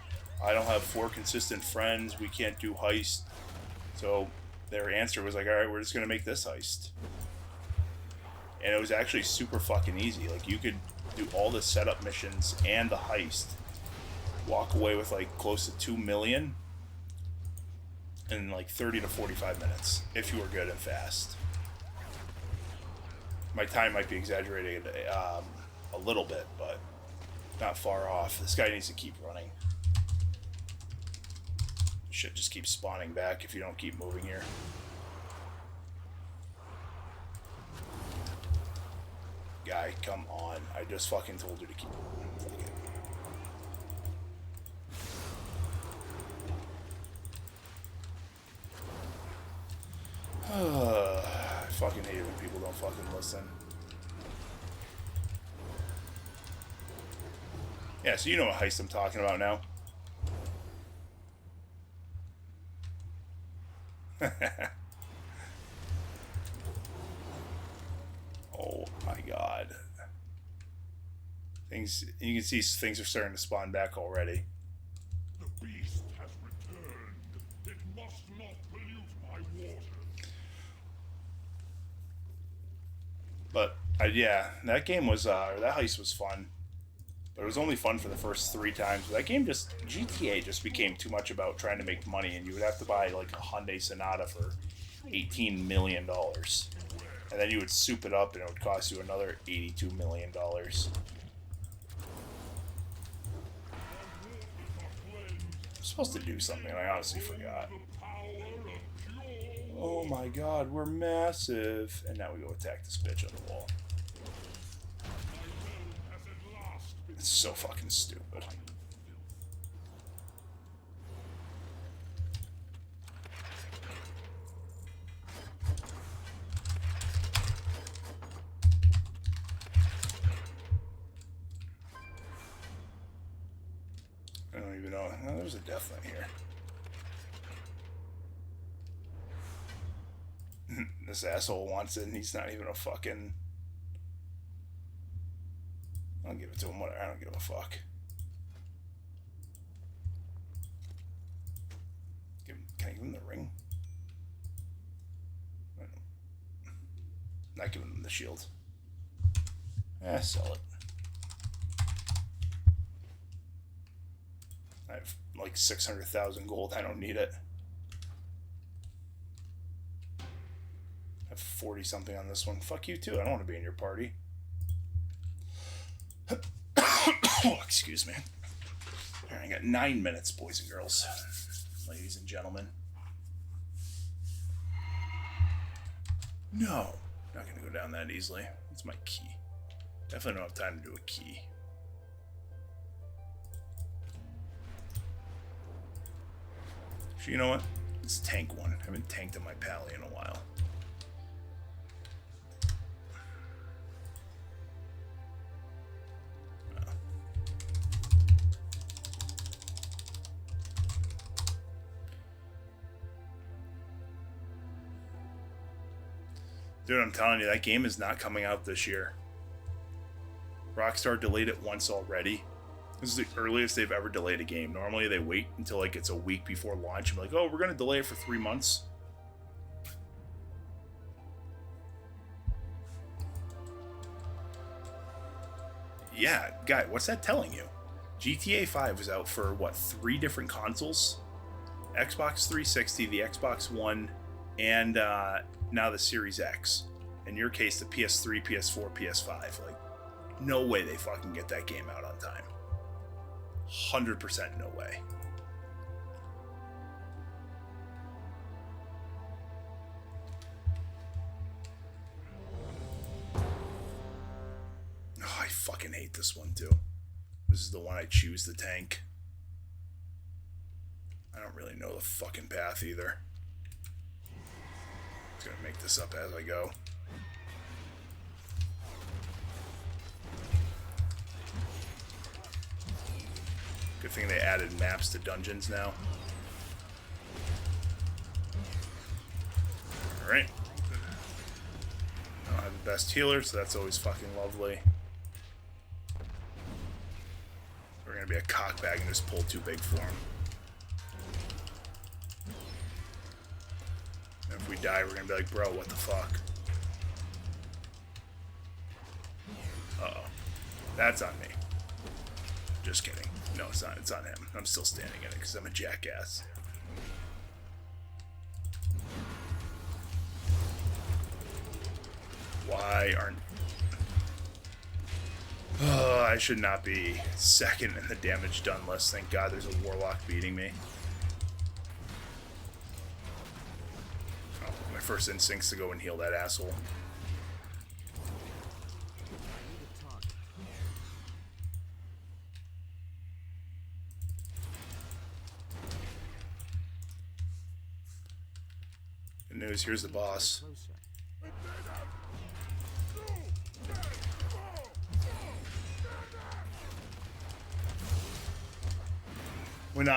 I don't have 4 consistent friends, we can't do heist. So their answer was like, alright, we're just going to make this heist. And it was actually super fucking easy. Like, you could do all the setup missions and the heist. Walk away with, like, close to 2 million in, like, 30 to 45 minutes, if you were good and fast. My time might be exaggerated a little bit, but not far off. This guy needs to keep running. Shit just keeps spawning back if you don't keep moving here. Guy, come on. I just fucking told you to keep moving. I fucking hate it when people don't fucking listen. Yeah, so you know what heist I'm talking about now. Oh my god. Things, you can see things are starting to spawn back already. The beast has returned. It must not pollute my water. But yeah, that game was that heist was fun. But it was only fun for the first 3 times. That game just, GTA just became too much about trying to make money, and you would have to buy like a Hyundai Sonata for $18 million. And then you would soup it up and it would cost you another $82 million. I'm supposed to do something, and I honestly forgot. Oh my god, we're massive. And now we go attack this bitch on the wall. It's so fucking stupid. I don't even know. No, there's a death line here. This asshole wants it, and he's not even a fucking... I'll give it to him, whatever. I don't give a fuck. Can I give him the ring? Not giving him the shield. Sell it. I have like 600,000 gold. I don't need it. I have 40 something on this one. Fuck you too. I don't want to be in your party. Oh, excuse me. All right, I got 9 minutes, boys and girls, ladies and gentlemen. No, not gonna go down that easily. That's my key. Definitely don't have time to do a key. So you know what? Let's tank one. I haven't tanked in my pally in a while. Dude, I'm telling you, that game is not coming out this year. Rockstar delayed it once already. This is the earliest they've ever delayed a game. Normally they wait until like it's a week before launch and be like, oh, we're going to delay it for 3 months. Yeah, guy, what's that telling you? GTA 5 was out for, what, 3 different consoles? Xbox 360, the Xbox One, and now the Series X. In your case, the PS3, PS4, PS5. Like, no way they fucking get that game out on time. 100% no way. Oh, I fucking hate this one too. This is the one I choose to tank. I don't really know the fucking path either. I'm just gonna make this up as I go. Good thing they added maps to dungeons now. Alright. I don't have the best healer, so that's always fucking lovely. We're gonna be a cockbag and just pull too big for him. And if we die, we're gonna be like, bro, what the fuck? Uh-oh. That's on me. Just kidding. No, it's not. It's on him. I'm still standing in it because I'm a jackass. Why? Why aren't... I should not be second in the damage done list. Thank God there's a warlock beating me. Oh, my first instinct's to go and heal that asshole. Good news, here's the boss. When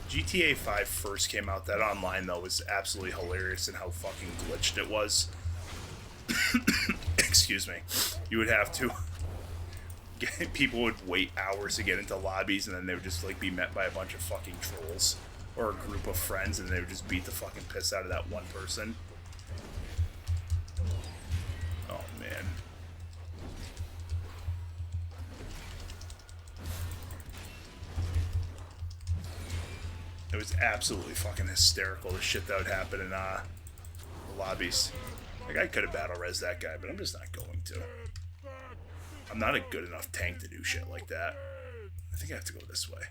GTA 5 first came out, that online though was absolutely hilarious in how fucking glitched it was. Excuse me. You would have to people would wait hours to get into lobbies, and then they would just like be met by a bunch of fucking trolls or a group of friends, and they would just beat the fucking piss out of that one person. Oh man. It was absolutely fucking hysterical, the shit that would happen in the lobbies. Like, I could have battle res that guy, but I'm just not going to. I'm not a good enough tank to do shit like that. I think I have to go this way.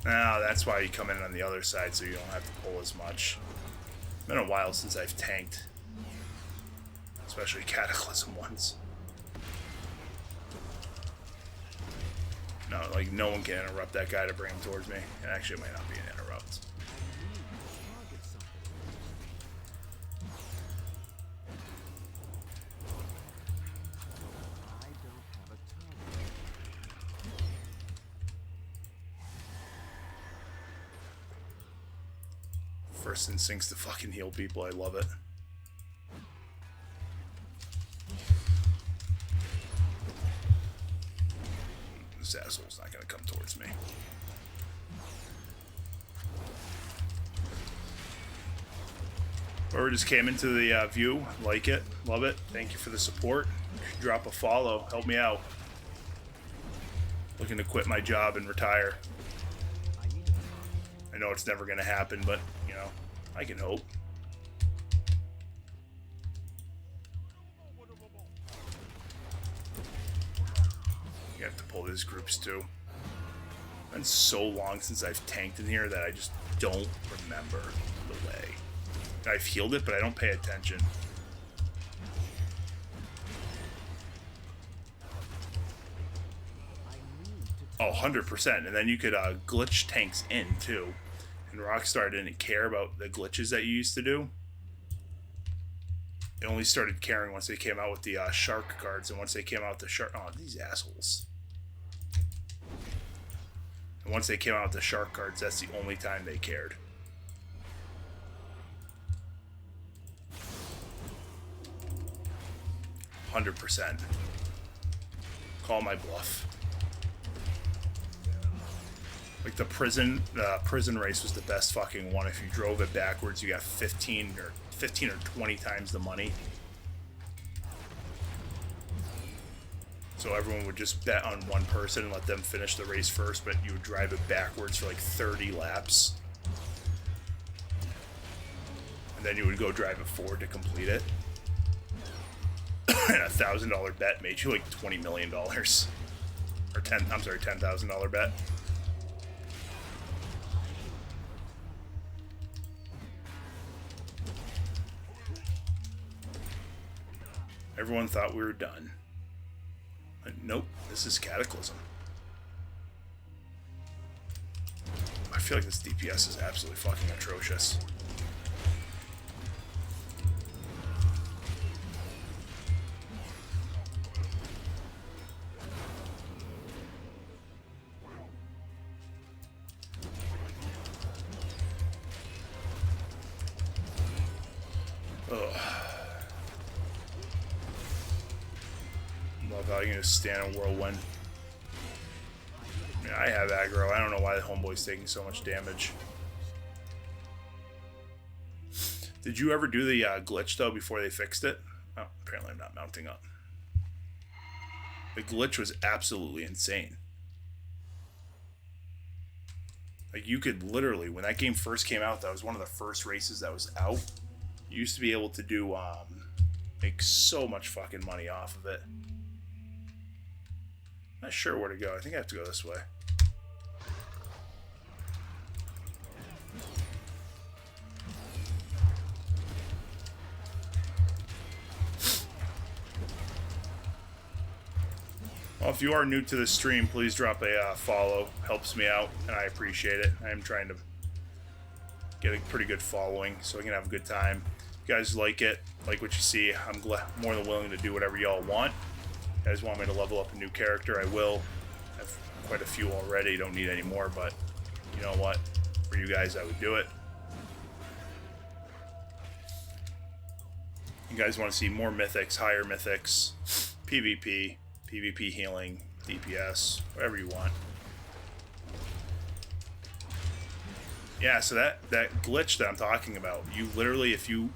Now, that's why you come in on the other side, so you don't have to pull as much. It's been a while since I've tanked. Especially Cataclysm ones. No, like, no one can interrupt that guy to bring him towards me. And actually, it might not be an interrupt. First instinct's to fucking heal people. I love it. This asshole's not gonna come towards me. Whoever just came into the view, like it, love it. Thank you for the support. Drop a follow, help me out. Looking to quit my job and retire. I know it's never gonna happen, but you know, I can hope. You have to pull these groups too. It's been so long since I've tanked in here that I just don't remember the way. I've healed it, but I don't pay attention. Oh, 100%. And then you could glitch tanks in too. And Rockstar didn't care about the glitches that you used to do. They only started caring once they came out with the shark cards, and once they came out with the shark... Oh, these assholes. And once they came out with the shark cards, that's the only time they cared. %. Call my bluff. Like the prison race was the best fucking one. If you drove it backwards, you got 15 or 20 times the money. So everyone would just bet on one person and let them finish the race first, but you would drive it backwards for like 30 laps. And then you would go drive it forward to complete it. And a $1,000 bet made you like $20 million. Or $10,000 bet. Everyone thought we were done. But nope, this is Cataclysm. I feel like this DPS is absolutely fucking atrocious. I'm gonna stand in Whirlwind. I mean, I have aggro. I don't know why the homeboy's taking so much damage. Did you ever do the glitch though before they fixed it? Oh, apparently I'm not mounting up. The glitch was absolutely insane. Like, you could literally, when that game first came out, that was one of the first races that was out. You used to be able to do, make so much fucking money off of it. Not sure where to go. I think I have to go this way. Well, if you are new to this stream, please drop a follow. Helps me out, and I appreciate it. I am trying to get a pretty good following so I can have a good time. If you guys like it, like what you see, I'm more than willing to do whatever y'all want. If you guys want me to level up a new character, I will. I have quite a few already, don't need any more, but you know what? For you guys, I would do it. You guys want to see more mythics, higher mythics, PvP, PvP healing, DPS, whatever you want. Yeah, so that glitch that I'm talking about, you literally, if you,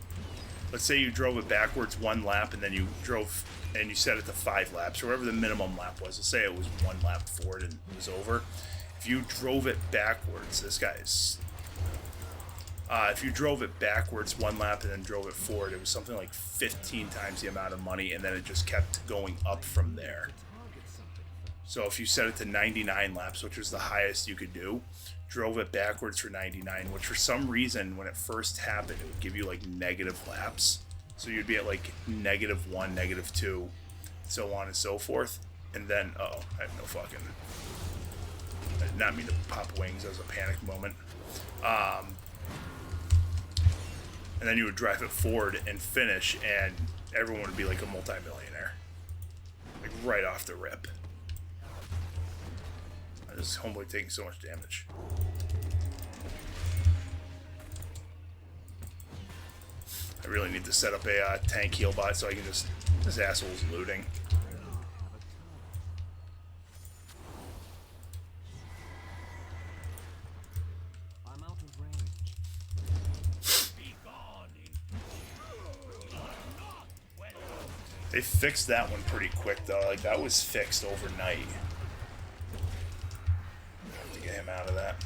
let's say you drove it backwards 1 lap and then you drove and you set it to 5 laps or whatever the minimum lap was. Let's say it was 1 lap forward and it was over. If you drove it backwards, this guy's, if you drove it backwards 1 lap and then drove it forward, it was something like 15 times the amount of money, and then it just kept going up from there. So if you set it to 99 laps, which was the highest you could do, drove it backwards for 99, which for some reason, when it first happened, it would give you like negative laps. So you'd be at like -1, -2, so on and so forth. And then, uh-oh, I have no fucking... I did not mean to pop wings. That was a panic moment. And then you would drive it forward and finish, and everyone would be like a multi-millionaire. Like, right off the rip. This homeboy taking so much damage. I really need to set up a tank heal bot so I can just... This asshole's looting. I'm out of range. They fixed that one pretty quick, though. Like, that was fixed overnight. Have to get him out of that.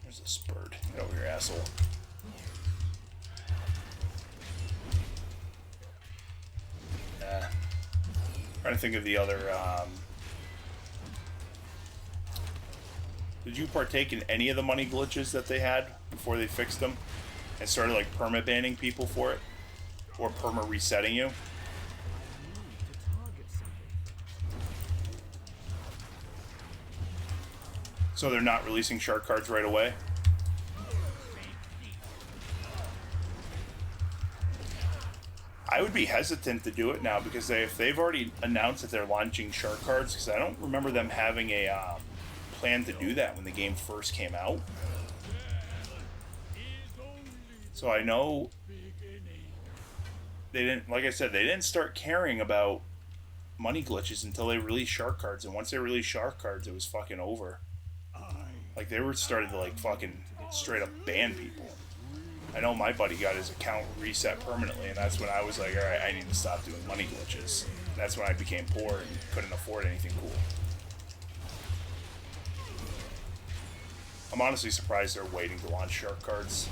There's a spurt. Get over here, asshole. Trying to think of the other. Did you partake in any of the money glitches that they had before they fixed them and started like perma banning people for it, or perma resetting you? So they're not releasing shark cards right away? I would be hesitant to do it now because if they've already announced that they're launching shark cards, because I don't remember them having a plan to do that when the game first came out. So I know they didn't, like I said, they didn't start caring about money glitches until they released shark cards, and once they released shark cards, it was fucking over. Like, they were started to like fucking straight up ban people. I know my buddy got his account reset permanently, and that's when I was like, alright, I need to stop doing money glitches. And that's when I became poor and couldn't afford anything cool. I'm honestly surprised they're waiting to launch shark cards.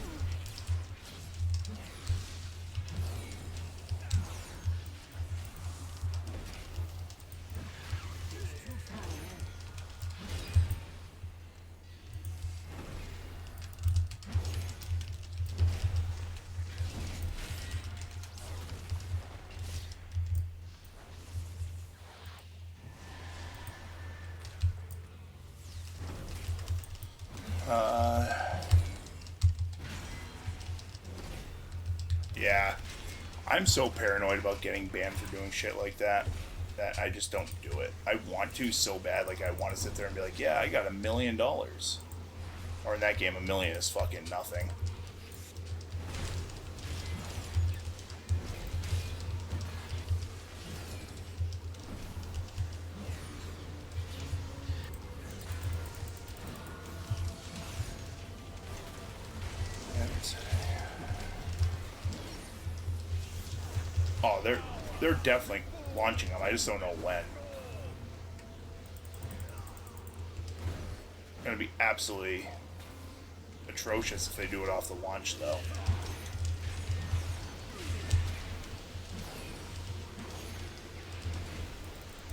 Yeah, I'm so paranoid about getting banned for doing shit like that I just don't do it. I want to so bad, like I want to sit there and be like, yeah, I got $1 million. Or in that game, $1 million is fucking nothing. Oh, they're definitely launching them. I just don't know when. Gonna be absolutely atrocious if they do it off the launch, though.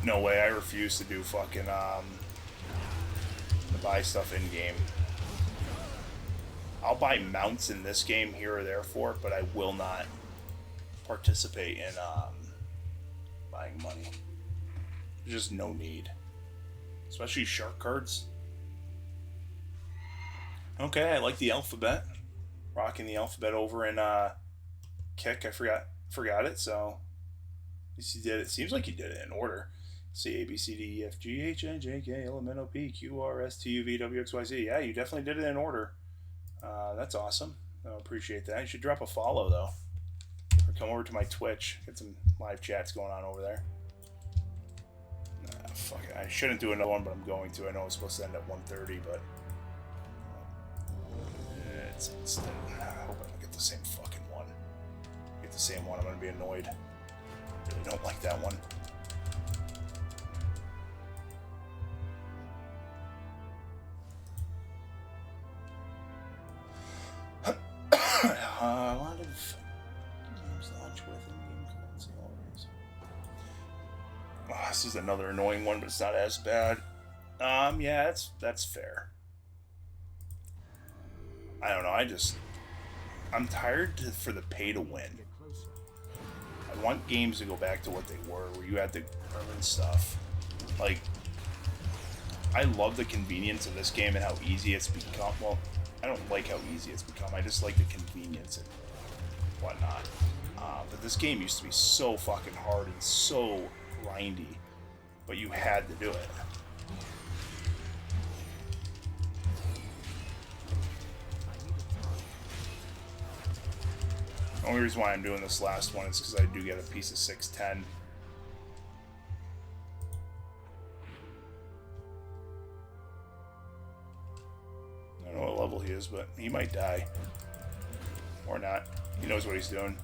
No way, I refuse to do fucking, to buy stuff in-game. I'll buy mounts in this game here or there for it, but I will not participate in, buying money. There's just no need. Especially shark cards. Okay, I like the alphabet. Rocking the alphabet over in, Kick. I forgot it, so... At least he did it. Seems like he did it in order. C, A, B, C, D, E, F, G, H, I, J, K, L, M, N, O, P, Q, R, S, T, U, V, W, X, Y, Z. Yeah, you definitely did it in order. That's awesome. I appreciate that. You should drop a follow, though. Or come over to my Twitch. Get some live chats going on over there. Fuck it. I shouldn't do another one, but I'm going to. I know it's supposed to end at 1:30, but... it's I hope I don't get the same fucking one. Get the same one, I'm gonna be annoyed. Really don't like that one. A lot of games launch with in-game currency always. Oh, this is another annoying one, but it's not as bad. Yeah, that's fair. I don't know, I'm tired for the pay to win. I want games to go back to what they were, where you had to earn stuff. Like, I love the convenience of this game and how easy it's become. Well, I don't like how easy it's become. I just like the convenience and whatnot. But this game used to be so fucking hard and so grindy, but you had to do it. The only reason why I'm doing this last one is because I do get a piece of 610. I don't know what level he is, but he might die. Or not. He knows what he's doing.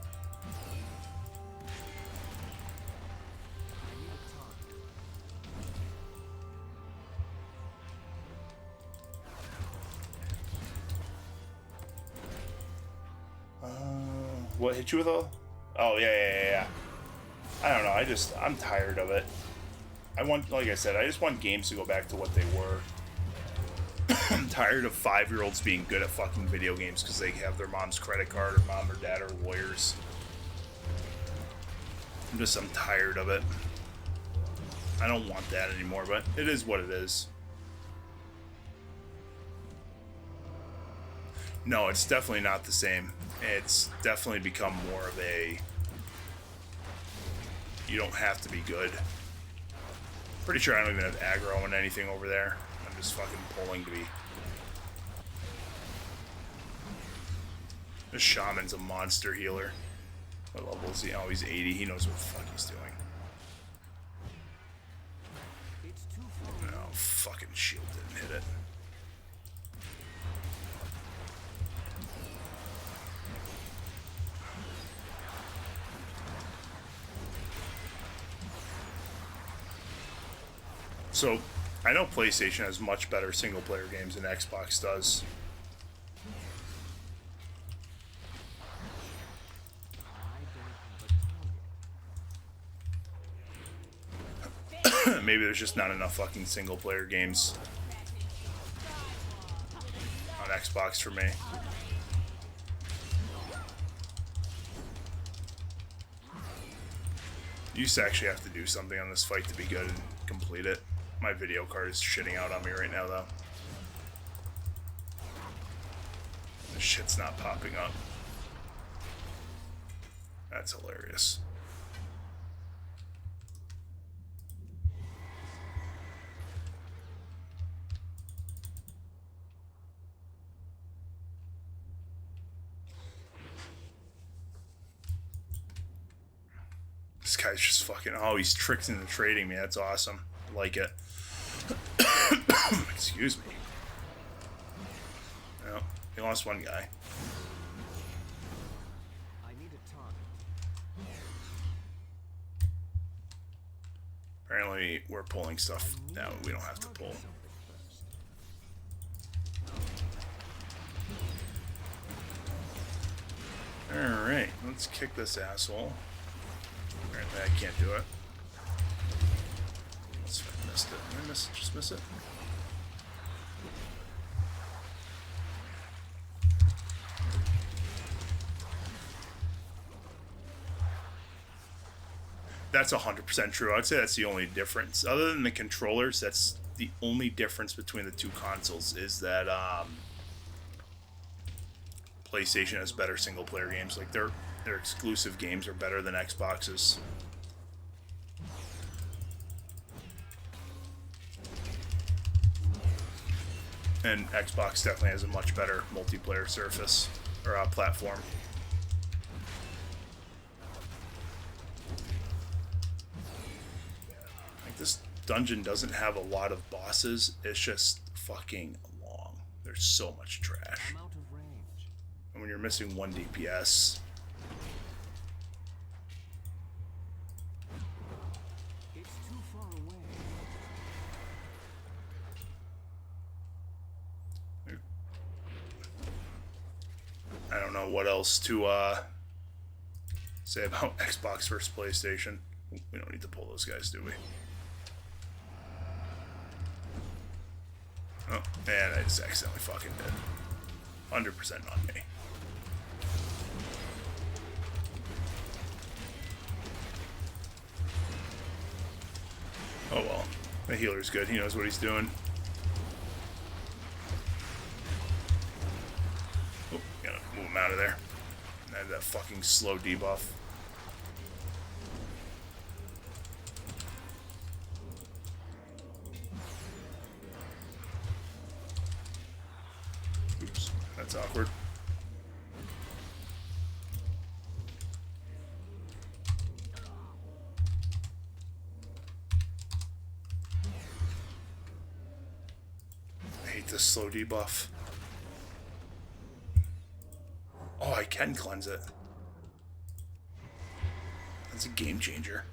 What hit you with a... Oh, yeah. I don't know, I'm tired of it. Like I said, I just want games to go back to what they were. I'm tired of 5-year-olds being good at fucking video games because they have their mom's credit card or mom or dad or lawyers. I'm tired of it. I don't want that anymore, but it is what it is. No, it's definitely not the same. It's definitely become more of a... You don't have to be good. Pretty sure I don't even have aggro and anything over there. I'm just fucking pulling to be... This shaman's a monster healer. What level is he? Oh, he's 80. He knows what the fuck he's doing. Oh, fucking shield didn't hit it. So, I know PlayStation has much better single-player games than Xbox does. Maybe there's just not enough fucking single-player games on Xbox for me. You used to actually have to do something on this fight to be good and complete it. My video card is shitting out on me right now, though. This shit's not popping up. That's hilarious. This guy's just fucking... Oh, he's tricked into trading me. That's awesome. I like it. Excuse me. Well, he lost one guy. I need a target. Apparently, we're pulling stuff now. We don't have to pull. Alright, let's kick this asshole. Apparently, I can't do it. Let's see if I missed it. Did I just miss it? That's 100% true. I'd say that's the only difference. Other than the controllers, that's the only difference between the two consoles is that PlayStation has better single-player games. Like, their exclusive games are better than Xbox's. And Xbox definitely has a much better multiplayer surface, or platform. This dungeon doesn't have a lot of bosses. It's just fucking long. There's so much trash. I'm out of range. And when you're missing 1 DPS, It's too far away. I don't know what else to say about Xbox versus PlayStation. We don't need to pull those guys, do we? Oh, man, I just accidentally fucking did. 100% on me. Oh well. The healer's good. He knows what he's doing. Oh, gotta move him out of there. I have that fucking slow debuff. Oops, that's awkward. I hate this slow debuff. Oh, I can cleanse it. That's a game changer.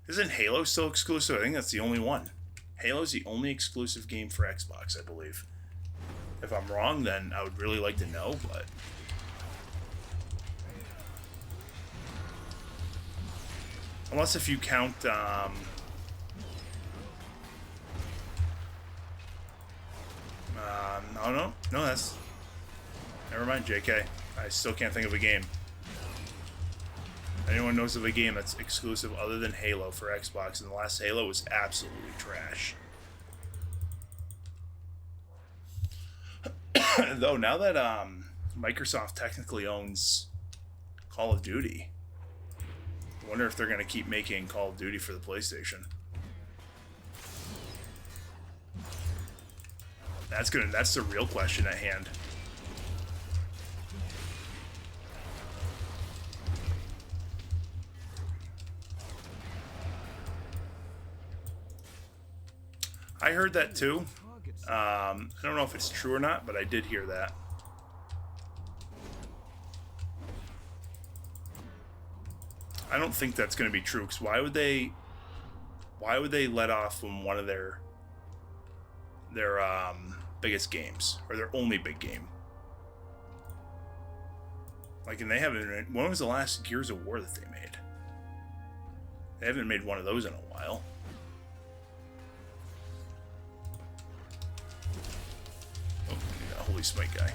Isn't Halo still exclusive? I think that's the only one. Halo's the only exclusive game for Xbox, I believe. If I'm wrong, then I would really like to know, but... Unless if you count, I don't know. No, that's... Never mind, JK. I still can't think of a game. Anyone knows of a game that's exclusive other than Halo for Xbox, and the last Halo was absolutely trash. Though, now that Microsoft technically owns Call of Duty, I wonder if they're going to keep making Call of Duty for the PlayStation. That's the real question at hand. I heard that too. I don't know if it's true or not, but I did hear that. I don't think that's going to be true, because why would they let off on one of their biggest games, or their only big game? Like, and they haven't. When was the last Gears of War that they made? They haven't made one of those in a while. Oh, we got a Holy Smite guy.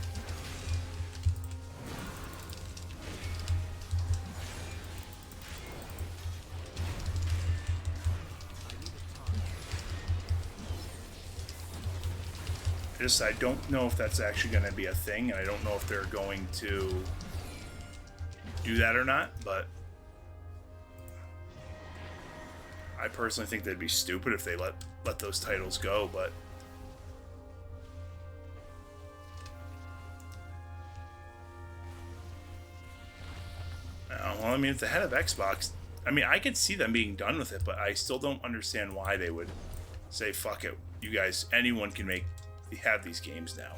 I don't know if that's actually going to be a thing, and I don't know if they're going to do that or not, but I personally think they'd be stupid if they let those titles go, but well, I mean, at the head of Xbox, I mean, I could see them being done with it, but I still don't understand why they would say, fuck it, you guys, anyone can have these games now.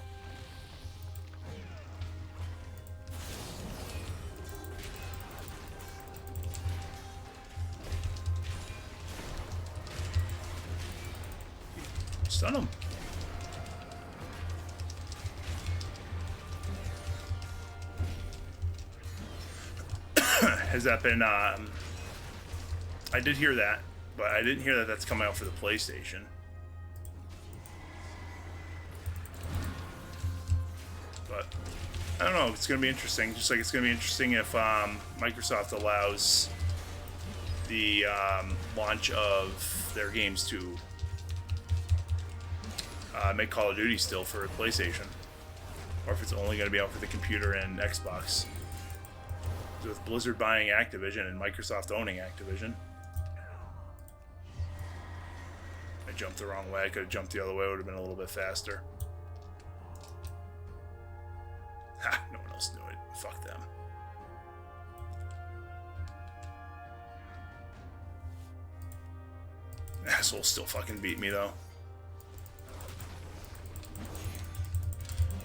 Stun him. Has that been, I did hear that, but I didn't hear that that's coming out for the PlayStation. But, I don't know, it's going to be interesting. Just like it's going to be interesting if Microsoft allows the launch of their games to make Call of Duty still for PlayStation. Or if it's only going to be out for the computer and Xbox. With Blizzard buying Activision and Microsoft owning Activision. I jumped the wrong way. I could have jumped the other way. It would have been a little bit faster. Ha! No one else knew it. Fuck them. Asshole still fucking beat me though.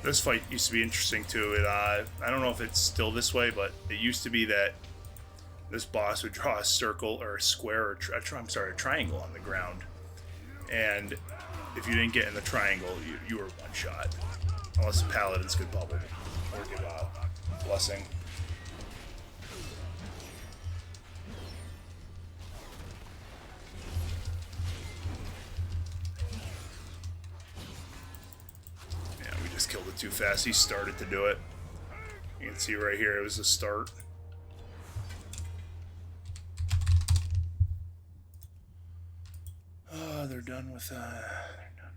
This fight used to be interesting too. I don't know if it's still this way, but it used to be that this boss would draw a circle or a square or a triangle on the ground, and if you didn't get in the triangle, you were one shot, unless the paladins could bubble or give a blessing. Killed it too fast. He started to do it. You can see right here, it was a start. Oh, they're done with they're done.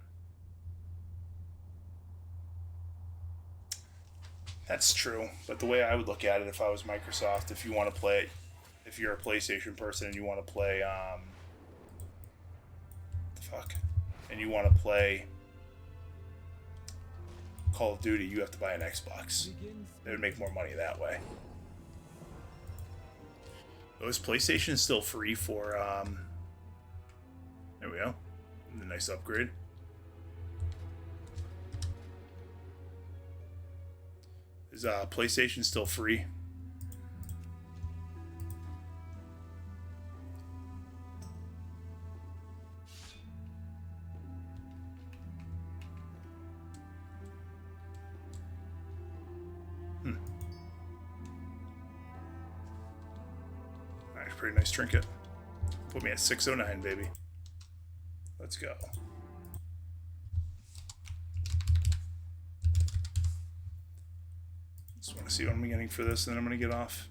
That's true, but the way I would look at it if I was Microsoft, if you want to play, if you're a PlayStation person and you want to play and you want to play Call of Duty, you have to buy an Xbox. They would make more money that way. Is PlayStation still free for, there we go. A nice upgrade. Is PlayStation still free? Pretty nice trinket. Put me at 609, baby. Let's go. Just want to see what I'm getting for this, and then I'm going to get off.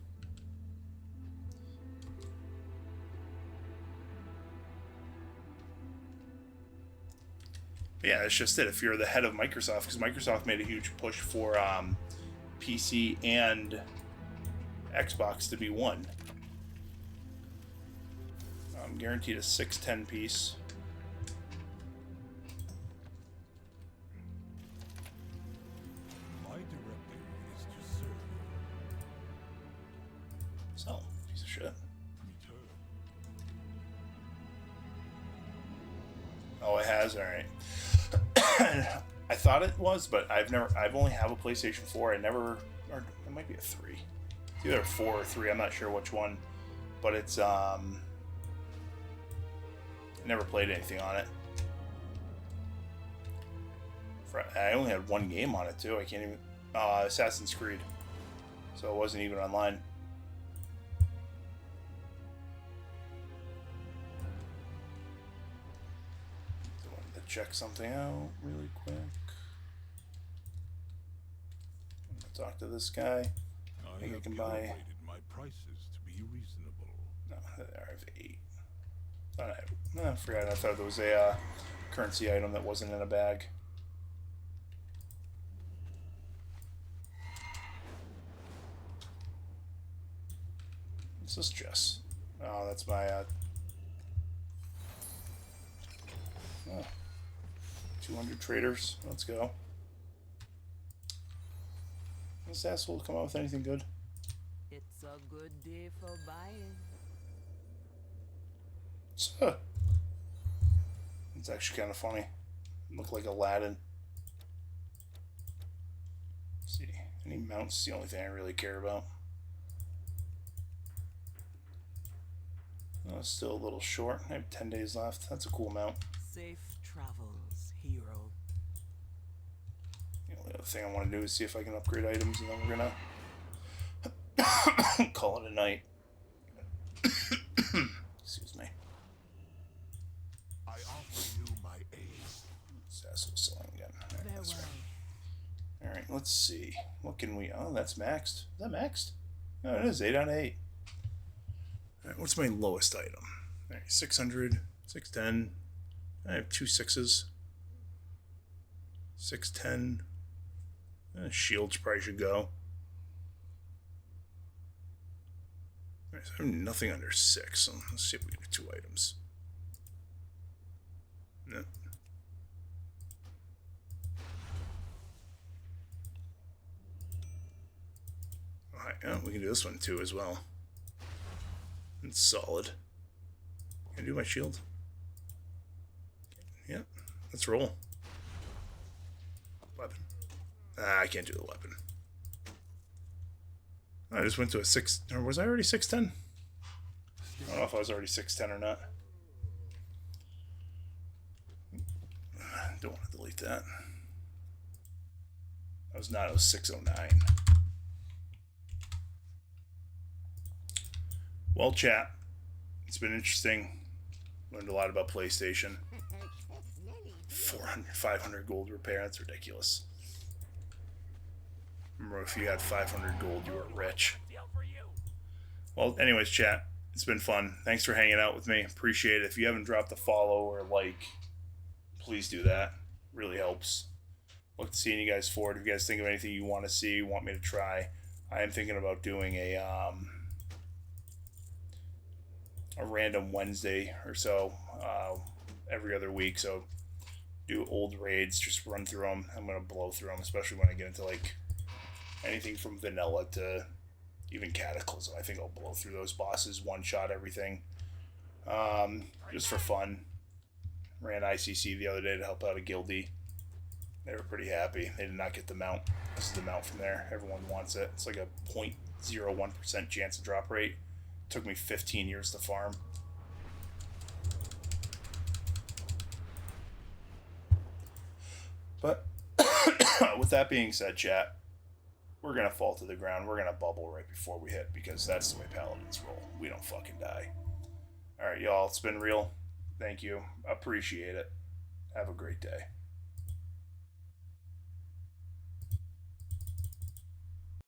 But yeah, that's just it. If you're the head of Microsoft, because Microsoft made a huge push for PC and Xbox to be one. I'm guaranteed a 610 piece. My directive is to serve. So, piece of shit. Return. Oh, it has? Alright. I thought it was, but I've only have a PlayStation 4. I never, or it might be a 3. It's either a 4 or 3, I'm not sure which one. But it's, never played anything on it. I only had one game on it too. I can't even. Assassin's Creed. So it wasn't even online. I wanted to check something out really quick. I'm gonna talk to this guy. I think I can buy. My prices to be reasonable. No, I have 8. I forgot. I thought there was a currency item that wasn't in a bag. What's this chest? Oh, that's my 200 traders. Let's go. This asshole come out with anything good? It's a good day for buying. It's actually kind of funny. Look like Aladdin. Let's see, any mounts is the only thing I really care about. It's still a little short. I have 10 days left. That's a cool mount. Safe travels thing I want to do is see if I can upgrade items, and then we're gonna call it a night. Excuse me. I offer you my aid. Sassel selling again. Alright, that's Farewell. right. Alright, let's see. What can we... Oh, that's maxed. Is that maxed? No, it is. 8 out of 8. Alright, what's my lowest item? Alright, 600, 610. I have 2 6s. 610. Shields probably should go. Alright, so I have nothing under 6. So let's see if we can do 2 items. No. Alright, yeah, we can do this one too as well. It's solid. Can I do my shield? Yep. Let's roll. Weapon. I can't do the weapon. I just went to a 6... Or was I already 610? I don't know if I was already 610 or not. Don't want to delete that. I was not. It was 609. Well, chat. It's been interesting. Learned a lot about PlayStation. 400, 500 gold repair. That's ridiculous. Remember, if you had 500 gold, you were rich. Well, anyways, chat. It's been fun. Thanks for hanging out with me. Appreciate it. If you haven't dropped a follow or like, please do that. Really helps. Look to seeing you guys forward. If you guys think of anything you want to see, want me to try, I am thinking about doing a random Wednesday or so every other week. So do old raids, just run through them. I'm gonna blow through them, especially when I get into like anything from vanilla to even Cataclysm. I think I'll blow through those bosses, one shot everything, just for fun. Ran ICC the other day to help out a guildie. They were pretty happy. They did not get the mount. This is the mount from there. Everyone wants it. It's like a 0.01% chance of drop rate. It took me 15 years to farm. But with that being said, chat, we're going to fall to the ground. We're going to bubble right before we hit, because that's the way paladins roll. We don't fucking die. Alright, y'all. It's been real. Thank you. Appreciate it. Have a great day.